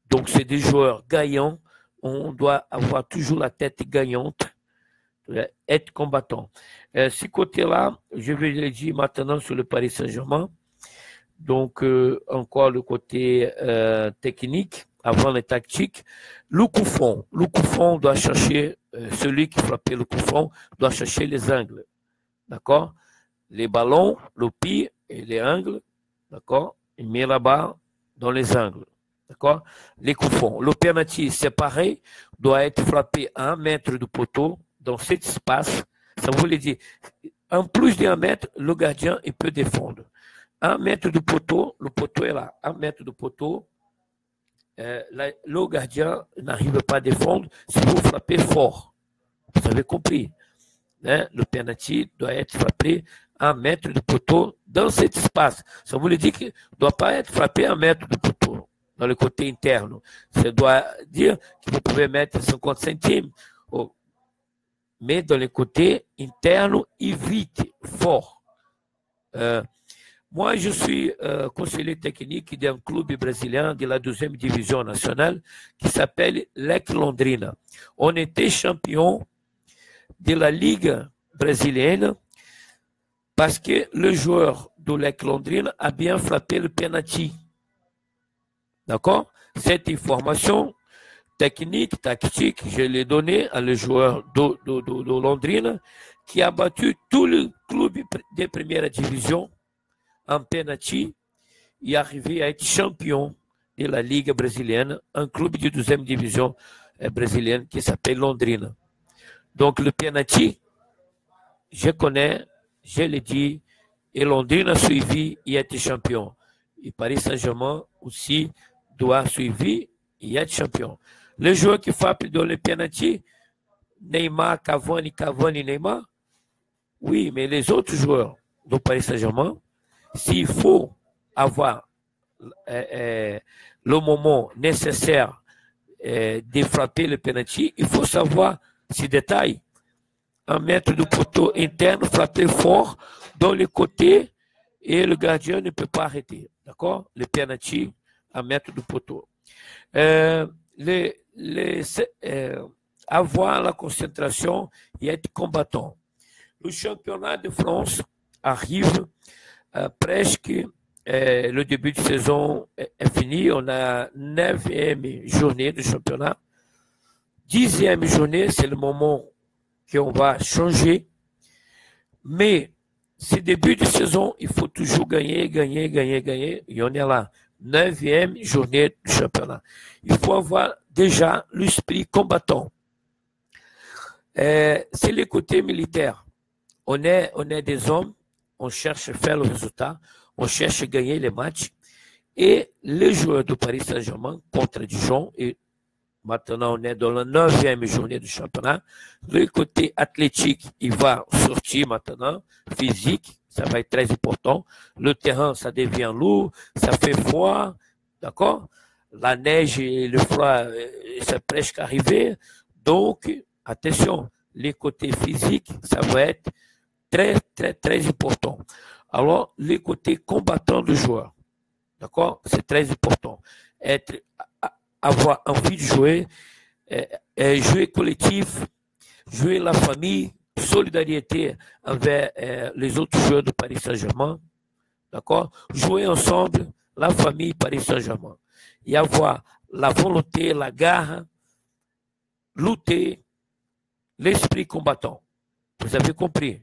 A: Donc, c'est des joueurs gagnants. On doit avoir toujours la tête gagnante, être combattant. Ce côté-là, je vais le dire maintenant sur le Paris Saint-Germain. Donc, encore le côté technique, avant les tactiques. Le coup franc doit chercher, celui qui frappait le coup franc doit chercher les angles. D'accord? Les ballons, le pied et les angles. D'accord? Il met là-bas dans les angles. D'accord? Les coups francs. Le penalty séparé doit être frappé à 1 mètre du poteau dans cet espace. Ça voulait dire, en plus d'1 mètre, le gardien il peut défendre. 1 mètre du poteau, le poteau est là. 1 mètre du poteau, le gardien n'arrive pas à défendre si vous frappez fort. Vous avez compris. Hein? Le penalty doit être frappé à 1 mètre du poteau dans cet espace. Ça veut dire qu'il ne doit pas être frappé à 1 mètre du poteau, dans le côté interne. Ça doit dire que vous pouvez mettre 50 centimes, mais dans le côté interne, il vite, fort. Moi, je suis conseiller technique d'un club brésilien de la 2e division nationale qui s'appelle Lec Londrina. On était champion de la Ligue brésilienne parce que le joueur de Lec Londrina a bien frappé le penalty. D'accord? Cette information technique, tactique, je l'ai donnée à le joueur de Londrina qui a battu tous les clubs de première division en penalty et arrivé à être champion de la Ligue brésilienne, un club de 2e division brésilienne qui s'appelle Londrina. Donc le penalty, je connais, je l'ai dit, et Londrina a suivi et a été champion. Et Paris Saint-Germain aussi doit suivre et être champion. Les joueurs qui frappent dans le penalty, Neymar, Cavani, Neymar, oui, mais les autres joueurs de Paris Saint-Germain, s'il faut avoir le moment nécessaire de frapper le penalty, il faut savoir ces détails. 1 mètre du poteau interne, frapper fort dans les côtés et le gardien ne peut pas arrêter. D'accord? Le penalty, 1 mètre du poteau. Avoir la concentration et être combattant. Le championnat de France arrive presque le début de saison est fini. On a 9e journée de championnat. 10e journée, c'est le moment qu'on va changer. Mais ces débuts de saison, il faut toujours gagner. Et on est là. 9e journée du championnat. Il faut avoir déjà l'esprit combattant. C'est le côté militaire. On est des hommes, on cherche à faire le résultat, on cherche à gagner les matchs. Et les joueurs de Paris Saint-Germain contre Dijon, et maintenant on est dans la 9e journée du championnat, le côté athlétique, il va sortir maintenant, physique, ça va être très important. Le terrain, ça devient lourd, ça fait froid, d'accord? La neige et le froid, c'est presque arrivé. Donc, attention, les côtés physiques, ça va être très important. Alors, les côtés combattants du joueur, d'accord? C'est très important. Avoir envie de jouer, jouer collectif, jouer la famille, solidarité envers les autres joueurs de Paris Saint-Germain, d'accord? Jouer ensemble, la famille Paris Saint-Germain. Et avoir la volonté, la garde, lutter, l'esprit combattant. Vous avez compris?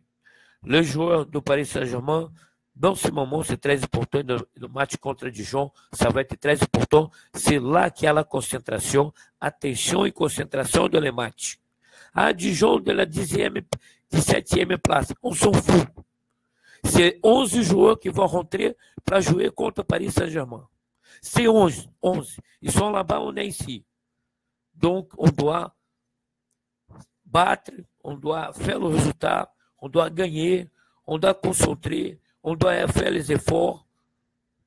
A: Le joueur de Paris Saint-Germain, dans ce moment, c'est très important. Le match contre Dijon, ça va être très important. C'est là qu'il y a la concentration, attention et concentration dans les matchs. À Dijon, de la 10e, 17e place, on s'en fout. C'est 11 joueurs qui vont rentrer pour jouer contre Paris Saint-Germain. C'est 11. Ils sont là-bas, on est ici. Donc, on doit battre, on doit faire le résultat, on doit gagner, on doit concentrer, on doit faire les efforts,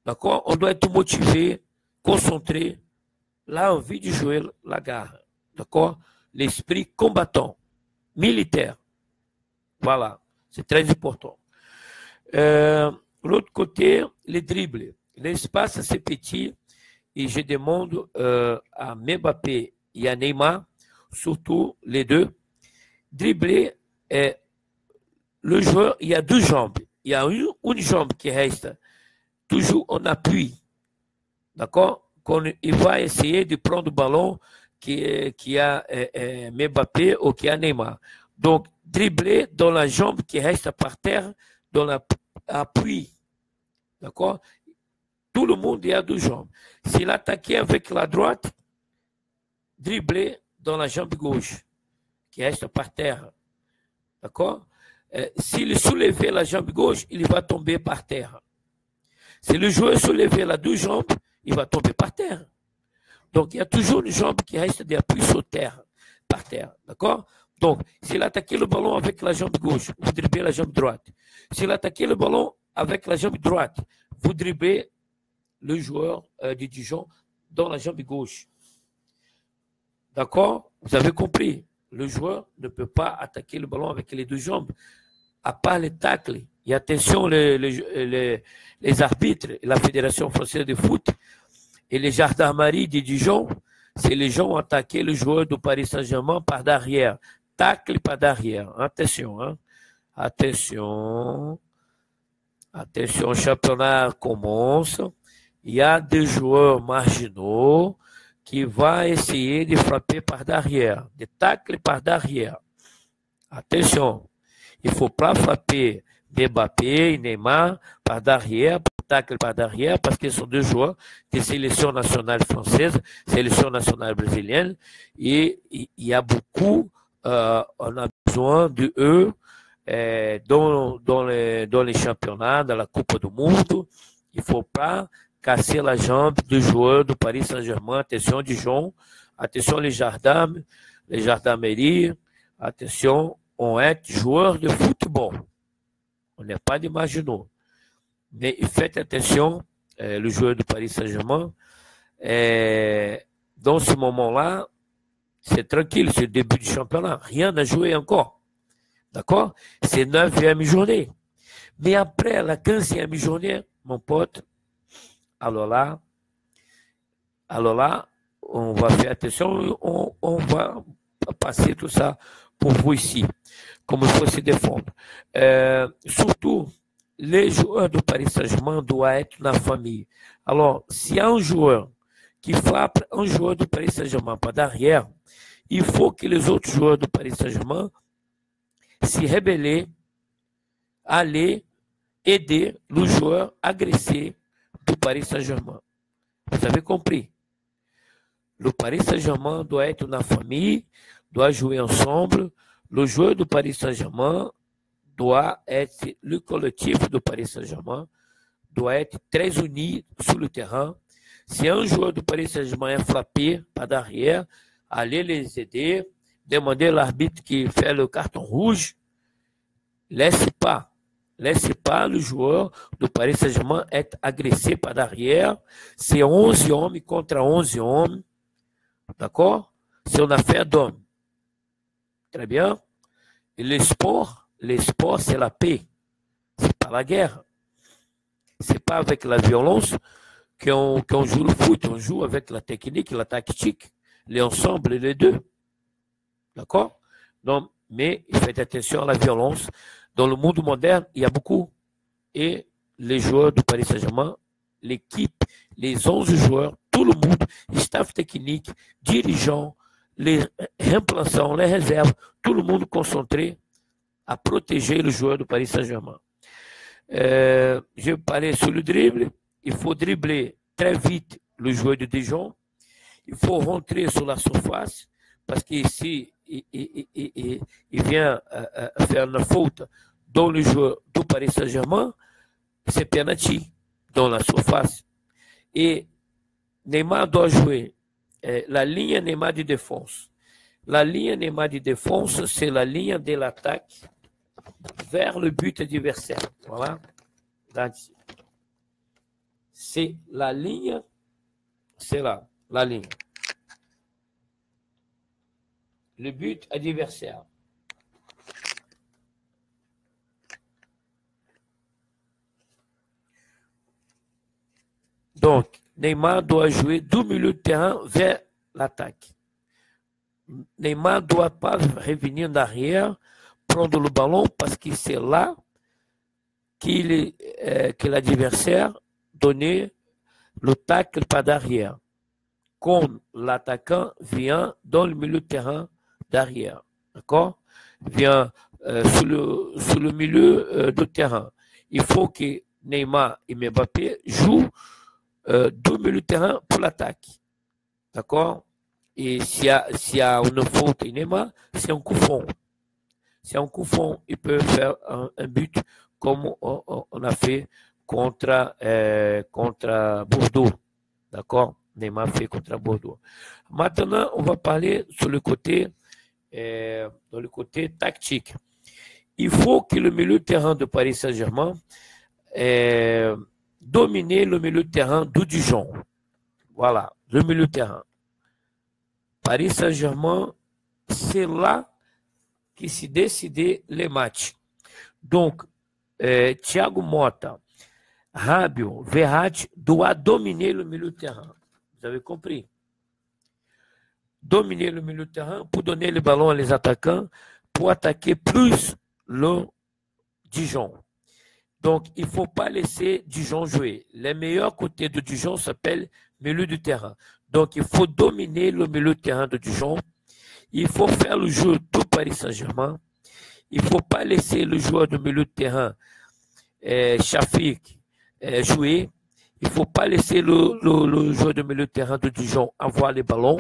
A: d'accord? On doit être motivé, concentré, l'envie de jouer, la garde, d'accord? L'esprit combattant, militaire. Voilà, c'est très important. L'autre côté, les dribbles. L'espace assez petit et je demande à Mbappé et à Neymar, surtout les deux, dribbler le joueur, il y a deux jambes. Il y a une jambe qui reste toujours en appui. D'accord? Quand il va essayer de prendre le ballon qui a Mbappé ou qui a Neymar. Donc, dribbler dans la jambe qui reste par terre, dans l'appui. D'accord? Tout le monde a deux jambes. S'il attaquait avec la droite, dribbler dans la jambe gauche qui reste par terre. D'accord? S'il soulevait la jambe gauche, il va tomber par terre. Si le joueur soulevait la deux jambes, il va tomber par terre. Donc, il y a toujours une jambe qui reste d'appui sur terre, par terre. D'accord? Donc, s'il attaquait le ballon avec la jambe gauche, vous dribblez la jambe droite. S'il attaquait le ballon avec la jambe droite, vous dribblez le joueur de Dijon dans la jambe gauche. D'accord? Vous avez compris? Le joueur ne peut pas attaquer le ballon avec les deux jambes, à part les tacles. Et attention, les arbitres, la Fédération française de foot et les gendarmeries de Dijon, c'est les gens ont attaqué le joueur de Paris Saint-Germain par derrière. Tacle par derrière. Attention, hein? Attention, le championnat commence. Il y a des joueurs marginaux qui vont essayer de frapper par derrière, de tacler par derrière. Attention, il ne faut pas frapper Mbappé et Neymar par derrière, tacle par derrière, parce qu'ils sont deux joueurs de sélection nationale française, sélection nationale brésilienne, et il y a beaucoup, on a besoin d'eux dans les championnats, dans la Coupe du Monde. Il ne faut pas casser la jambe du joueur du Paris Saint-Germain. Attention, Dijon. Attention, les gendarmes, les gendarmeries. Attention, on est joueur de football. On n'est pas des marginaux. Mais faites attention, le joueur du Paris Saint-Germain. Dans ce moment-là, c'est tranquille, c'est le début du championnat. Rien n'a joué encore. D'accord? C'est 9e journée. Mais après la 15e journée, mon pote, alors là, on va faire attention, on va passer tout ça pour vous ici, comme il faut se défendre. Surtout les joueurs do Paris Saint-Germain doivent être na famille. Alors, s'il y a un joueur qui frappe un joueur do Paris Saint-Germain par derrière, il faut que les autres joueurs do Paris Saint-Germain se rebellem, aller aider le joueur agressé do Paris Saint-Germain. Vous avez compris? Le Paris Saint-Germain doit être na famille, doit jouer ensemble. Le joueur do Paris Saint-Germain doit être, le collectif do Paris Saint-Germain doit être très uni sur le terrain. Si un joueur do Paris Saint-Germain est frappé par derrière, aller les aider, demander à l'arbitre qui fait le carton rouge. Laissez pas le joueur do Paris Saint-Germain être agressé par derrière. C'est 11 hommes contre 11 hommes. D'accord? C'est une affaire d'hommes. Très bien. Et le sport, c'est la paix. C'est pas la guerre. C'est pas avec la violence qu'on joue le foot. On joue avec la technique, la tactique, les ensembles, les deux. D'accord? Donc, mais faites attention à la violence. Dans le monde moderne, il y a beaucoup. Et les joueurs du Paris Saint-Germain, l'équipe, les 11 joueurs, tout le monde, staff technique, dirigeants, les remplaçants, les réserves, tout le monde concentré à protéger le joueur du Paris Saint-Germain. Je parlais sur le dribble. Il faut dribbler très vite le joueur de Dijon. Il faut rentrer sur la surface parce qu'ici, il vient faire une faute dans le joueur du Paris Saint-Germain, c'est penalty dans la surface. Et Neymar doit jouer la ligne Neymar de défense. La ligne Neymar de défense, c'est la ligne de l'attaque vers le but adversaire. Voilà. C'est la ligne, c'est là, la ligne. Le but adversaire. Donc, Neymar doit jouer du milieu de terrain vers l'attaque. Neymar ne doit pas revenir derrière, prendre le ballon, parce que c'est là que l'adversaire donnait le tacle par derrière. Quand l'attaquant vient dans le milieu de terrain derrière, d'accord? Vient sur le milieu de terrain. Il faut que Neymar et Mbappé jouent du milieu de terrain pour l'attaque, d'accord? Et s'il y a une faute et Neymar, c'est un coup franc. C'est un coup franc, il peut faire un but comme on a fait contre Bordeaux, d'accord? Neymar fait contre Bordeaux. Maintenant, on va parler sur le côté, dans le côté tactique. Il faut que le milieu de terrain de Paris Saint-Germain domine le milieu de terrain du Dijon. Voilà, le milieu de terrain. Paris Saint-Germain, c'est là que se décident les matchs. Donc, Thiago Motta, Rabiot, Verratti doivent dominer le milieu de terrain. Vous avez compris? Dominer le milieu de terrain pour donner le ballon à les attaquants pour attaquer plus le Dijon. Donc, il ne faut pas laisser Dijon jouer. Les meilleurs côtés de Dijon s'appellent milieu de terrain. Donc, il faut dominer le milieu de terrain de Dijon. Il faut faire le jeu du Paris Saint-Germain. Il ne faut pas laisser le joueur de milieu de terrain, Shafik, jouer. Il ne faut pas laisser le joueur de milieu de terrain de Dijon avoir les ballons.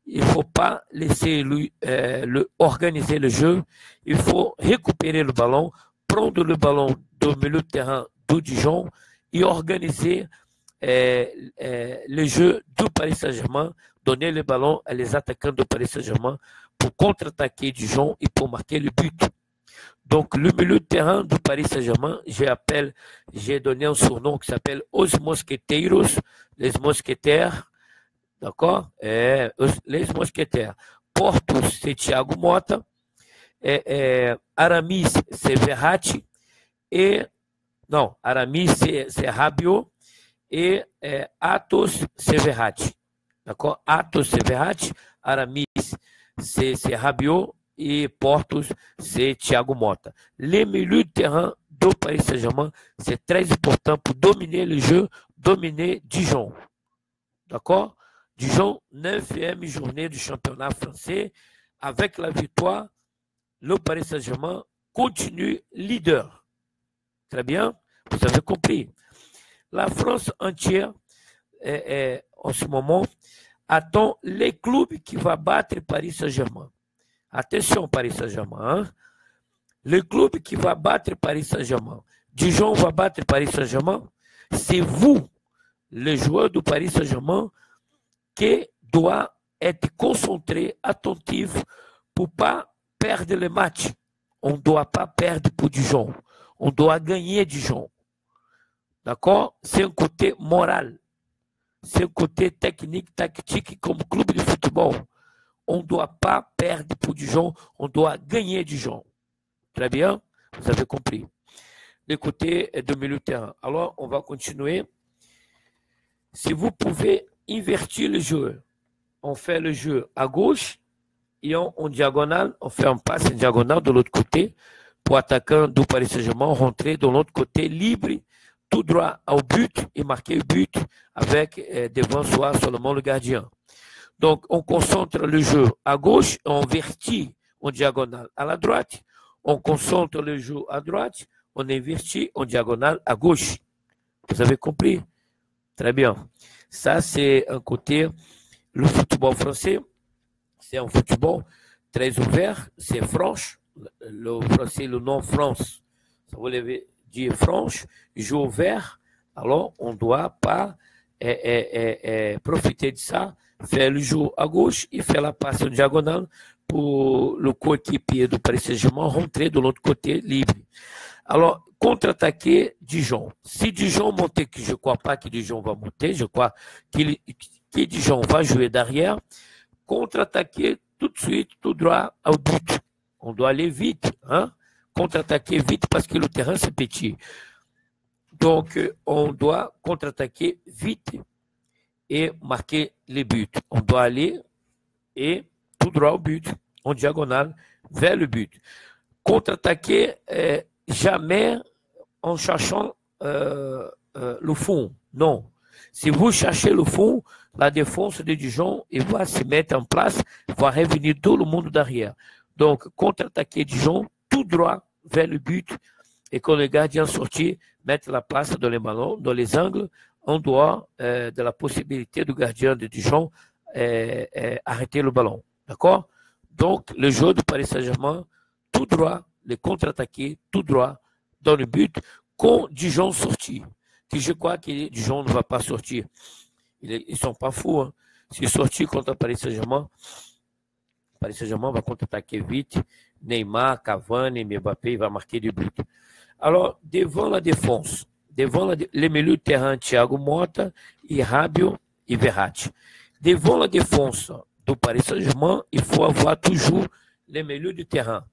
A: Il ne faut pas laisser lui organiser le jeu. Il faut récupérer le ballon, prendre le ballon du milieu de terrain de Dijon et organiser le jeu du Paris Saint-Germain, donner le ballon à les attaquants de Paris Saint-Germain pour contre-attaquer Dijon et pour marquer le but. Donc, le milieu de terrain du Paris Saint-Germain, j'ai donné un surnom qui s'appelle Os Mosqueteiros, les mousquetaires, d'accord? Les mousquetaires. Portos, c'est Thiago Motta. Aramis, c'est Verratti. Aramis, c'est Rabiot. Et Athos, c'est Verratti. D'accord? Athos, c'est Verratti. Aramis, c'est Rabiot. Et Portos, c'est Thiago Motta. Les milieux de terrain do Paris Saint-Germain, c'est très important pour dominer le jeu, dominer Dijon. D'accord? Dijon, 9e journée du championnat français. Avec la victoire, le Paris Saint-Germain continue leader. Très bien, vous avez compris. La France entière, en ce moment, attend les clubs qui vont battre Paris Saint-Germain. Attention, Paris Saint-Germain. Hein? Le club qui va battre Paris Saint-Germain. Dijon va battre Paris Saint-Germain. C'est vous, les joueurs du Paris Saint-Germain, qui doit être concentré, attentif pour ne pas perdre le match. On ne doit pas perdre pour Dijon. On doit gagner Dijon. D'accord? C'est un côté moral. C'est un côté technique, tactique comme club de football. On ne doit pas perdre pour Dijon. On doit gagner Dijon. Très bien? Vous avez compris. Le côté de milieu de terrain. Alors, on va continuer. Si vous pouvez invertir le jeu, on fait le jeu à gauche et en diagonale, on fait un passe en diagonale de l'autre côté pour attaquant du Paris Saint-Germain rentrer de l'autre côté libre, tout droit au but et marquer le but avec devant soi seulement le gardien. Donc, on concentre le jeu à gauche, on invertit en diagonale à la droite, on concentre le jeu à droite, on invertit en diagonale à gauche. Vous avez compris? Très bien. Ça, c'est un côté, le football français, c'est un football très ouvert, c'est franche. Le français, le nom France, ça voulait dire franche, jeu ouvert. Alors, on ne doit pas profiter de ça, faire le jeu à gauche et faire la passe en diagonale pour le coéquipier du Paris Saint-Germain rentrer de l'autre côté libre. Alors, contre-attaquer Dijon. Si Dijon monte, que je ne crois pas que Dijon va monter, je crois que Dijon va jouer derrière, contre-attaquer tout de suite, tout droit au but. On doit aller vite, hein? Contre-attaquer vite parce que le terrain c'est petit. Donc, on doit contre-attaquer vite et marquer les buts. On doit aller et tout droit au but, en diagonale, vers le but. Contre-attaquer jamais en cherchant le fond. Non. Si vous cherchez le fond, la défense de Dijon va se mettre en place, va revenir tout le monde derrière. Donc, contre-attaquer Dijon, tout droit vers le but, et quand le gardien sortit, mettre la place dans les ballons, dans les angles, en dehors de la possibilité du gardien de Dijon arrêter le ballon. D'accord? Donc, le jeu du Paris Saint-Germain, tout droit, les contre-attaquer, tout droit, dans le but, quand Dijon sortit. Que je crois que Dijon ne va pas sortir. Ils ne sont pas fous. Hein. S'ils sortent contre Paris Saint-Germain va contre-attaquer vite. Neymar, Cavani, Mbappé, il va marquer du but. Alors, devant la défense, les milieux de terrain, Thiago Motta et Rabiot et Verratti. Devant la défense du Paris Saint-Germain, il faut avoir toujours les milieux de terrain.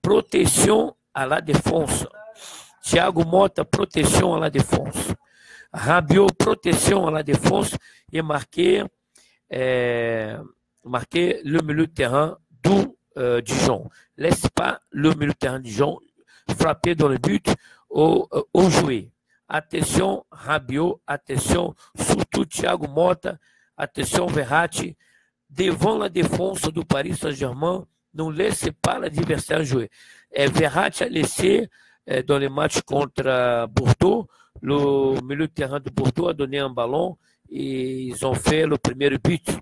A: Protection à la défense. Thiago Motta, protection à la défense. Rabiot, protection à la défense et marquer le milieu de terrain du Dijon. Laisse pas le milieu de terrain Dijon frapper dans le but au jouer. Attention Rabiot, attention surtout Thiago Motta, attention Verratti. Devant la défense du Paris Saint-Germain, ne laissez pas l'adversaire jouer. Verratti a laissé dans les matchs contre Bordeaux, le milieu de terrain de Bordeaux a donné un ballon et ils ont fait le premier but.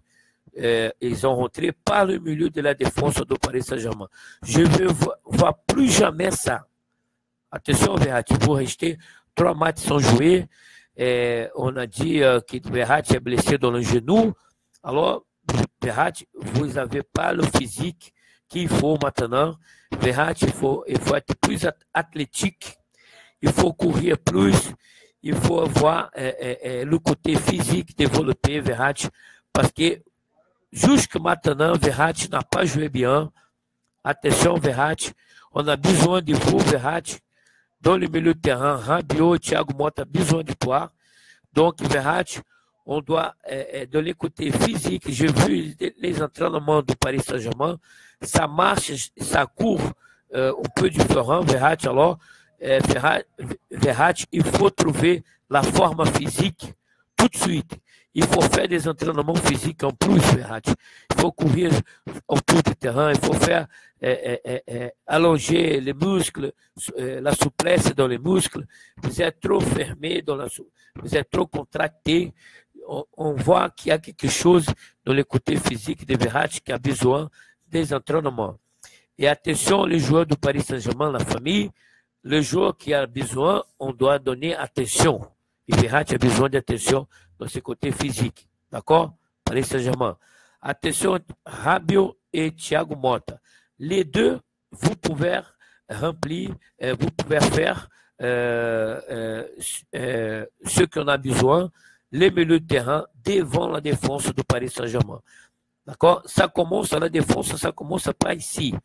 A: Ils ont rentré par le milieu de la défense de Paris Saint-Germain. Je ne vois plus jamais ça. Attention, Verratti, vous restez 3 matchs sans jouer. On a dit que Verratti est blessé dans le genou. Alors, Verratti, vous n'avez pas le physique qu'il faut maintenant. Verratti, il faut être plus athlétique. Il faut courir plus. Il faut avoir le côté physique développé, Verratti, parce que jusqu'à maintenant, Verratti n'a pas joué bien. Attention, Verratti, on a besoin de vous, Verratti, dans le milieu de terrain. Rabiot, Thiago Motta a besoin de toi. Donc, Verratti, on doit, dans le côté physique, j'ai vu les entraînements du Paris Saint-Germain, ça marche, ça court un peu différent, Verratti, alors, Verratti, il faut trouver la forme physique tout de suite. Il faut faire des entraînements physiques en plus, Verratti. Il faut courir autour du terrain, il faut faire allonger les muscles, la souplesse dans les muscles. Vous êtes trop fermé, vous êtes trop contracté. On voit qu'il y a quelque chose dans le côté physique de Verratti qui a besoin des entraînements. Et attention, les joueurs du Paris Saint-Germain, la famille, le joueur qui a besoin, on doit donner attention. Et Verratti a besoin d'attention dans ce côté physique. D'accord? Paris Saint-Germain. Attention, Rabiot et Thiago Motta. Les deux, vous pouvez remplir, vous pouvez faire ce qu'on a besoin, les milieux de terrain devant la défense du Paris Saint-Germain. D'accord? Ça commence à la défense, ça commence pas ici.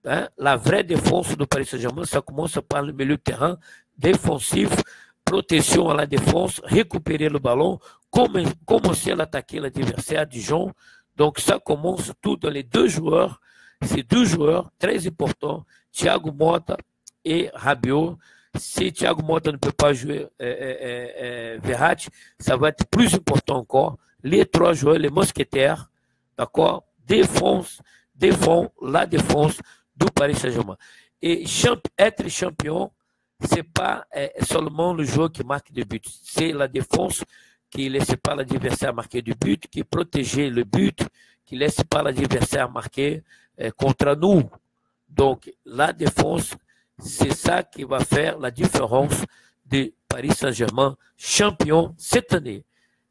A: Hein? La vraie défense du Paris Saint-Germain, ça commence par le milieu de terrain défensif, protection à la défense, récupérer le ballon, commencer à attaquer l'adversaire Dijon. Donc ça commence tout dans les deux joueurs, ces deux joueurs très importants, Thiago Motta et Rabiot. Si Thiago Motta ne peut pas jouer Verratti, ça va être plus important encore. Les trois joueurs, les mousquetaires, d'accord, défendent la défense du Paris Saint-Germain. Et être champion, c'est pas seulement le joueur qui marque des buts, c'est la défense qui ne laisse pas l'adversaire marquer du but, qui protège le but, qui ne laisse pas l'adversaire marquer contre nous. Donc, la défense, c'est ça qui va faire la différence de Paris Saint-Germain champion cette année.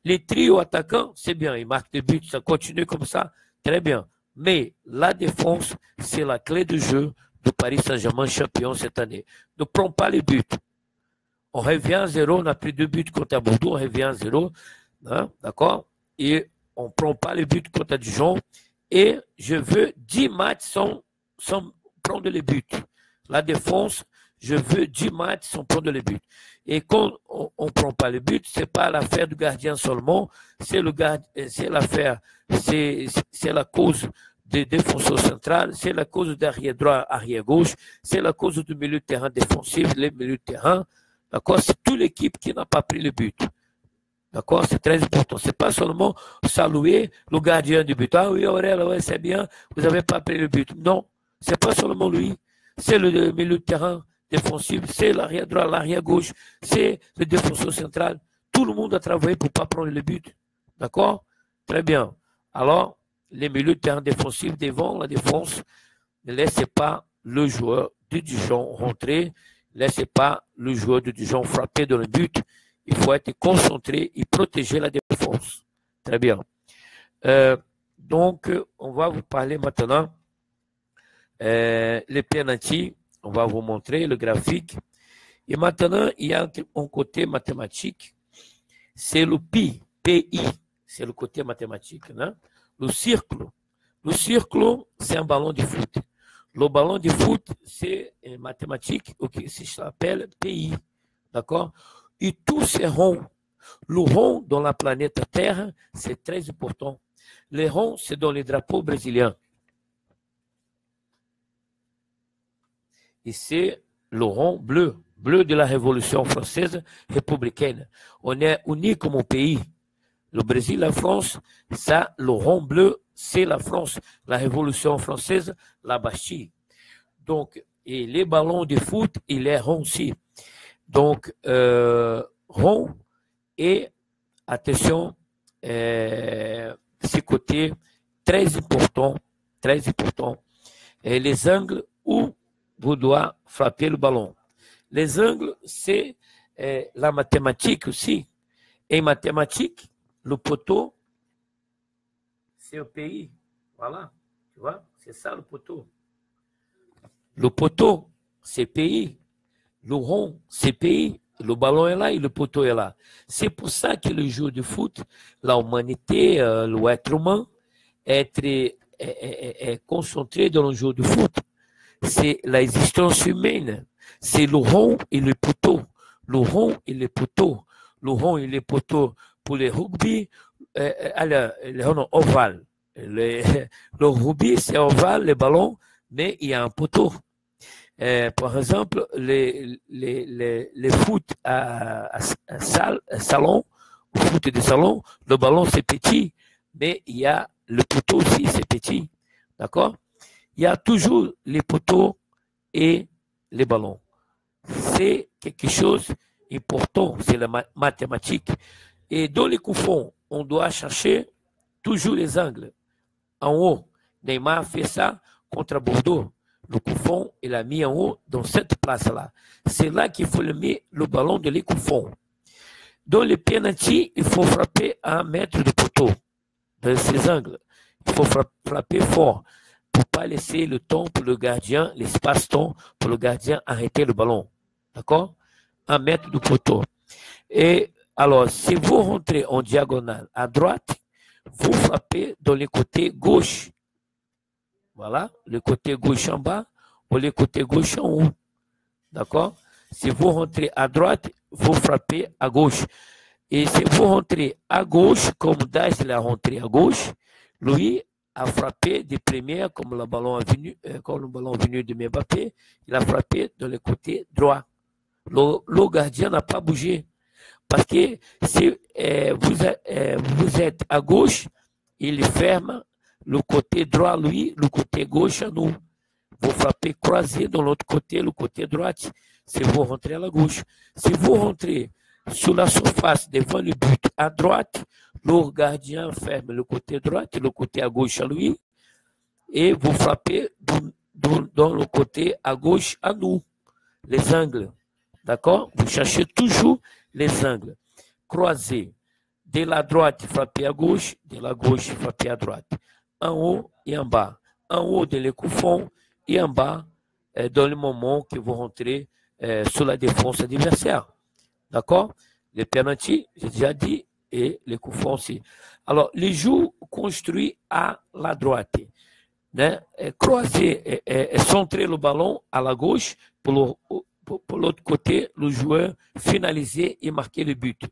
A: Les trios attaquants, c'est bien, ils marquent des buts, ça continue comme ça, très bien. Mais la défense, c'est la clé du jeu du Paris Saint-Germain champion cette année. Ne prends pas les buts. On revient à zéro, on a pris 2 buts contre Bordeaux, on revient à zéro, hein, d'accord? Et on ne prend pas les buts contre Dijon. Et je veux 10 matchs sans prendre les buts. La défense, je veux 10 matchs sans prendre les buts. Et quand on ne prend pas les buts, ce n'est pas l'affaire du gardien seulement, c'est l'affaire, c'est la cause des défenseurs centrales, c'est la cause d'arrière droit, arrière gauche, c'est la cause du milieu de terrain défensif, les milieux de terrain. D'accord? C'est toute l'équipe qui n'a pas pris le but. D'accord? C'est très important. Ce n'est pas seulement saluer le gardien du but. Ah oui, Aurel, ouais, c'est bien, vous n'avez pas pris le but. Non, ce n'est pas seulement lui. C'est le milieu de terrain défensif, c'est l'arrière droit, l'arrière gauche, c'est le défenseur central. Tout le monde a travaillé pour ne pas prendre le but. D'accord? Très bien. Alors, les milieux de terrain défensifs devant la défense, ne laissez pas le joueur de Dijon rentrer. Ne laissez pas le joueur de Dijon frapper dans le but. Il faut être concentré et protéger la défense. Très bien. Donc, on va vous parler maintenant les penalties. On va vous montrer le graphique. Et maintenant, il y a un côté mathématique. C'est le pi, PI. C'est le côté mathématique. Hein? Le cercle, c'est un ballon de foot. Le ballon de foot, c'est mathématique, okay, ça s'appelle PI. D'accord? Et tous ces ronds, le rond dans la planète Terre, c'est très important. Les ronds, c'est dans les drapeaux brésiliens. Et c'est le rond bleu de la Révolution française républicaine. On est unis comme un pays. Le Brésil, la France, ça, le rond bleu, c'est la France. La Révolution française, la Bastille. Donc, et les ballons de foot, il est rond aussi. Donc, rond et, attention, ce côté très important, et les angles où vous devez frapper le ballon. Les angles, c'est la mathématique aussi. Et mathématique, le poteau, c'est au pays. Voilà, tu vois, c'est ça le poteau. Le poteau, c'est pays. Le rond, c'est pays. Le ballon est là et le poteau est là. C'est pour ça que le jeu de foot, l'humanité, l'être humain, est concentré dans le jeu de foot. C'est l'existence humaine. C'est le rond et le poteau. Le rond et le poteau. Le rond et le poteau pour les rugby, ovale. Le rugby, c'est ovale, le ballon, mais il y a un poteau. Par exemple, les foot salon, foot de salon, le ballon c'est petit, mais il y a le poteau aussi, c'est petit. D'accord? Il y a toujours les poteaux et les ballons. C'est quelque chose d'important, c'est la mathématique. Et dans les coups francs, on doit chercher toujours les angles. En haut, Neymar fait ça contre Bordeaux. Le coup franc, il a mis en haut dans cette place-là. C'est là qu'il faut le mettre le ballon de les coups francs. Dans les penalty, il faut frapper à 1 mètre de poteau. Dans ces angles, il faut frapper fort pour ne pas laisser le temps pour le gardien, l'espace-temps pour le gardien arrêter le ballon. D'accord? 1 mètre de poteau. Et alors, si vous rentrez en diagonale à droite, vous frappez dans le côté gauche. Voilà, le côté gauche en bas ou le côté gauche en haut. D'accord? Si vous rentrez à droite, vous frappez à gauche. Et si vous rentrez à gauche, comme Daesh l'a rentré à gauche, lui a frappé des premières, comme le ballon venu de Mbappé, il a frappé dans le côté droit. Le gardien n'a pas bougé. Parce que si vous êtes à gauche, il ferme le côté droit, lui, le côté gauche à nous. Vous frappez croisé dans l'autre côté, le côté droit, si vous rentrez à la gauche. Si vous rentrez sur la surface devant le but à droite, le gardien ferme le côté droit et le côté à gauche à lui, et vous frappez dans le côté à gauche à nous, les angles. D'accord? Vous cherchez toujours les angles croisés. De la droite, frappez à gauche, de la gauche, frappez à droite. En haut et en bas. En haut de les coups francs et en bas dans le moment que vous rentrez sur la défense adversaire. D'accord? Les penalty, j'ai déjà dit, et les coups francs aussi. Alors, les jeux construits à la droite. Croiser et centrer le ballon à la gauche pour l'autre côté, le joueur finaliser et marquer le but.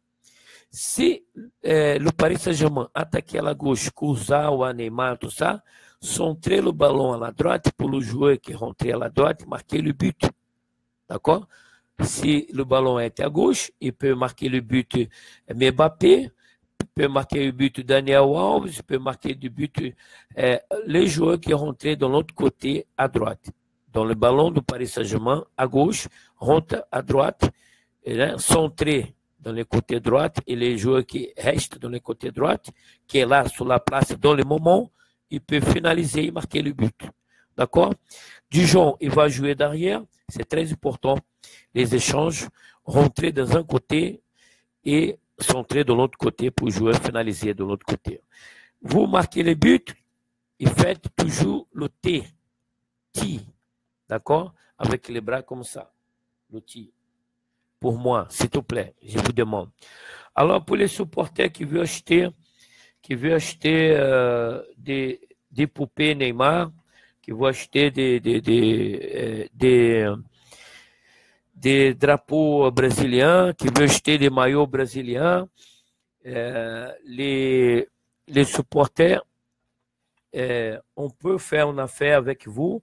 A: Si le Paris Saint-Germain attaquait à la gauche, Kurzawa, Neymar, tout ça, centrer le ballon à la droite pour le joueur qui rentrait à la droite, marquer le but. D'accord? Si le ballon est à gauche, il peut marquer le but Mbappé, il peut marquer le but Daniel Alves, il peut marquer le but les joueurs qui rentraient de l'autre côté à droite. Dans le ballon du Paris Saint-Germain, à gauche, rentre à droite, et là, centré dans le côté droit, et les joueurs qui restent dans le côté droit, qui est là sur la place dans le moment, il peut finaliser et marquer le but. D'accord? Dijon, il va jouer derrière, c'est très important. Les échanges, rentrer dans un côté et centrer de l'autre côté pour jouer finaliser de l'autre côté. Vous marquez le but, et faites toujours le T. D'accord? Avec les bras comme ça. Le T. Pour moi, s'il te plaît, je vous demande. Alors, pour les supporters qui veulent acheter des poupées Neymar, qui veulent acheter des drapeaux brésiliens, qui veulent acheter des maillots brésiliens, les supporters, on peut faire une affaire avec vous,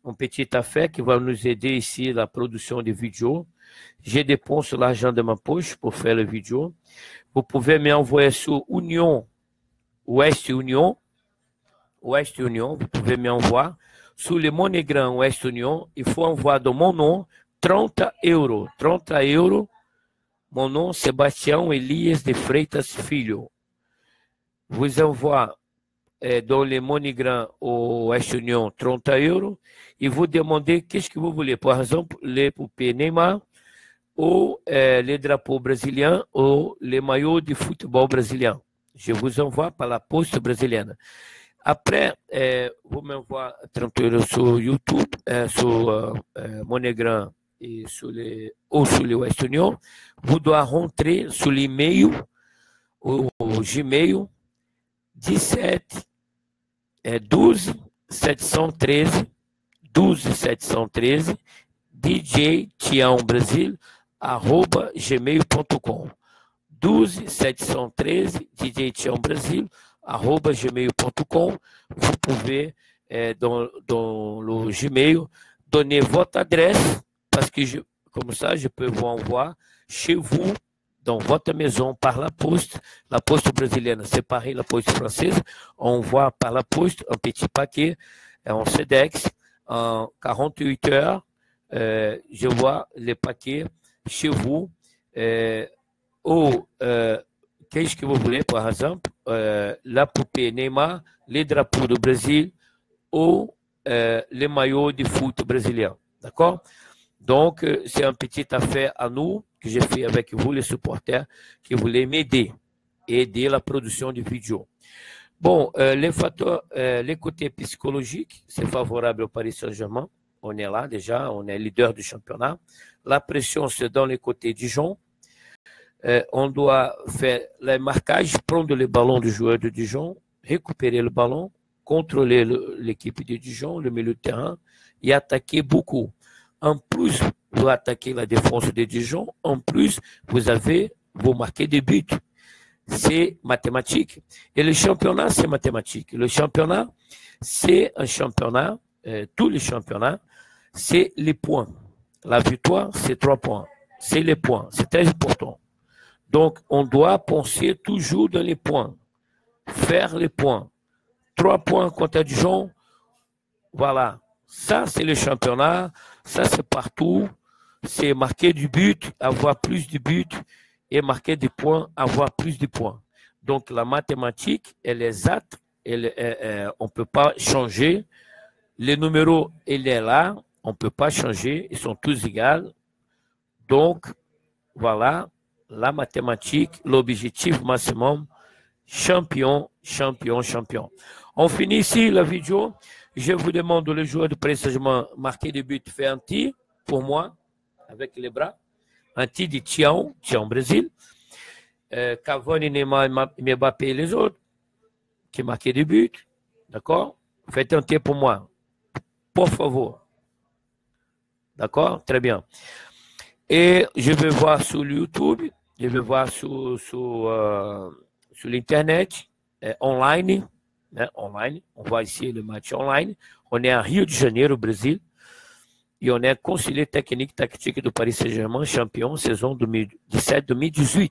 A: une petite affaire qui va nous aider ici à la production de vidéos. Je dépense l'argent de ma poche pour faire les vidéos. Vous pouvez m'envoyer sur West Union, vous pouvez m'envoyer sur le MoneyGram West Union. Il faut envoyer dans mon nom 30 euros. 30 euros. Mon nom, Sebastião Elias de Freitas Filho. Vous envoie dans le MoneyGram au West Union 30 euros et vous demandez qu'est-ce que vous voulez. Par exemple, les poupées Neymar, ou les drapeaux brésiliens, ou les maillots de football brésilien. Je vous envoie par la poste brésilienne. Après, vous m'envoyez 30 euros sur YouTube, sur MoneyGram et sur le West Union. Vous devez rentrer sur l'email, au Gmail, 12 713 DJ Tião Brasil @gmail.com 12 713 DJ Tião Brasil @gmail.com. Vous pouvez dans le Gmail donner votre adresse parce que comme ça, je peux vous envoyer chez vous, dans votre maison, par la poste brésilienne. C'est pareil, la poste française. On envoie par la poste un petit paquet en SEDEX en 48 heures. Je vois les paquets chez vous. Qu'est-ce que vous voulez, par exemple, la poupée Neymar, les drapeaux du Brésil ou les maillots de foot brésilien. D'accord? Donc, c'est une petite affaire à nous que j'ai fait avec vous, les supporters, qui voulaient m'aider et aider la production de vidéos. Bon, les facteurs, les côtés psychologiques, c'est favorable au Paris Saint-Germain. On est là déjà, on est leader du championnat. La pression, c'est dans les côtés Dijon. On doit faire les marquages, prendre le ballon du joueur de Dijon, récupérer le ballon, contrôler l'équipe de Dijon, le milieu de terrain, et attaquer beaucoup. En plus, vous attaquez la défense de Dijon. En plus, vous marquez des buts. C'est mathématique. Et le championnat, c'est mathématique. Le championnat, c'est un championnat, tous les championnats, c'est les points. La victoire, c'est 3 points. C'est les points. C'est très important. Donc, on doit penser toujours dans les points. Faire les points. 3 points contre Dijon. Voilà. Ça, c'est le championnat. Ça, c'est partout. C'est marquer du but, avoir plus de buts, et marquer des points, avoir plus de points. Donc, la mathématique, elle est exacte. On ne peut pas changer. Les numéros, il est là. On ne peut pas changer. Ils sont tous égaux. Donc, voilà. La mathématique, l'objectif maximum, champion, champion, champion. On finit ici la vidéo. Je vous demande le joueur de Paris Saint-Germain marquer des buts, fait un tir pour moi, avec les bras. Un tir de Tião Brésil. Cavani, Neymar, Mbappé et les autres qui marquaient des buts. D'accord? Faites un tir pour moi. Por favor. D'accord? Très bien. Et je vais voir sur YouTube, je vais voir sur l'Internet, online, né, online. On voit ici le match online. On est à Rio de Janeiro, Brésil. Et on est conseiller technique tactique du Paris Saint-Germain, champion saison 2017-2018.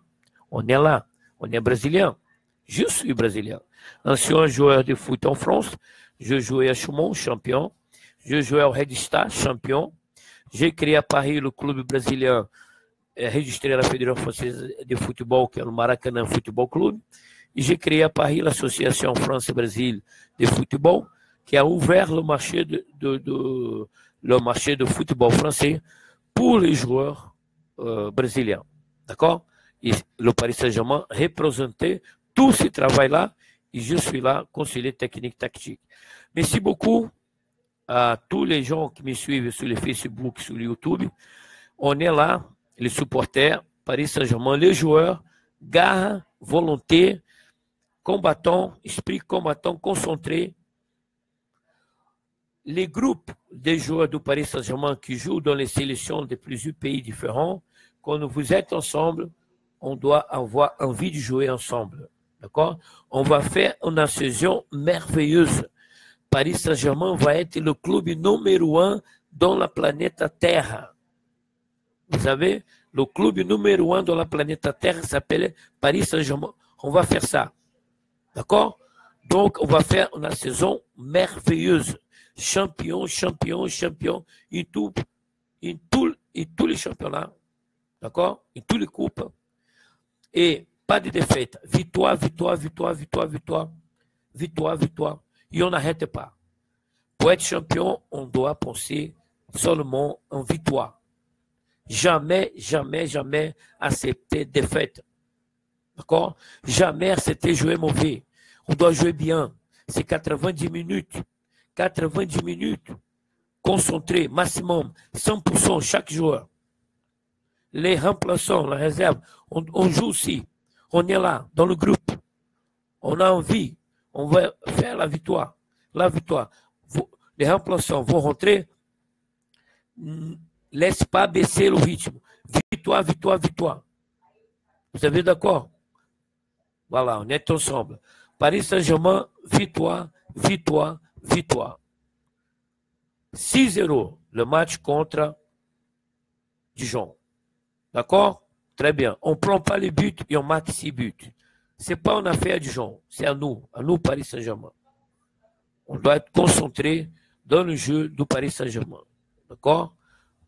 A: On est là. On est brésilien. Je suis brésilien. Ancien joueur de foot en France. Je jouais à Chaumont, champion. Je jouais au Red Star, champion. J'ai créé à Paris le club brésilien registré à la Fédération française de football, qui est le Maracanã Football Club. Et j'ai créé à Paris l'association France-Brésil de football, qui a ouvert le marché de football français pour les joueurs brésiliens. D'accord? Et le Paris Saint-Germain représentait tout ce travail-là, et je suis là, conseiller technique tactique. Merci beaucoup à tous les gens qui me suivent sur le Facebook, sur le YouTube. On est là, les supporters, Paris Saint-Germain, les joueurs, garde, volonté, combattant, esprit combattant, concentré. Les groupes des joueurs du Paris Saint-Germain qui jouent dans les sélections de plusieurs pays différents, quand vous êtes ensemble, on doit avoir envie de jouer ensemble. D'accord? On va faire une saison merveilleuse. Paris Saint-Germain va être le club numéro 1 dans la planète Terre. Vous savez, le club numéro 1 dans la planète Terre s'appelle Paris Saint-Germain. On va faire ça. D'accord? Donc, on va faire une saison merveilleuse. Champion, champion, champion, et tous les championnats. D'accord? Et tous les coupes. Et pas de défaite. Victoire, victoire, victoire, victoire, victoire. Victoire, victoire. Et on n'arrête pas. Pour être champion, on doit penser seulement en victoire. Jamais, jamais, jamais accepter défaite. D'accord? Jamais accepter jouer mauvais. On doit jouer bien. C'est 90 minutes. 90 minutes. Concentré, maximum, 100% chaque joueur. Les remplaçants, la réserve, on joue aussi. On est là, dans le groupe. On a envie. On va faire la victoire. La victoire. Les remplaçants vont rentrer. Laisse pas baisser le rythme. Victoire, victoire, victoire. Vous êtes d'accord? Voilà, on est ensemble. Paris Saint-Germain, victoire, victoire, victoire. 6-0, le match contre Dijon. D'accord? Très bien. On ne prend pas les buts et on marque 6 buts. Ce n'est pas une affaire à Dijon, c'est à nous Paris Saint-Germain. On doit être concentré dans le jeu du Paris Saint-Germain. D'accord?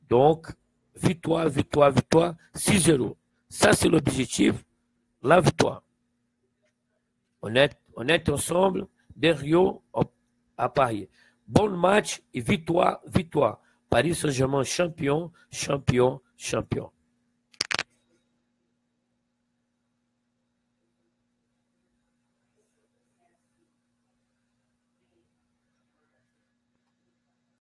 A: Donc, victoire, 6-0. Ça, c'est l'objectif, la victoire. On est ensemble derrière à Paris. Bon match et victoire. Paris Saint-Germain champion.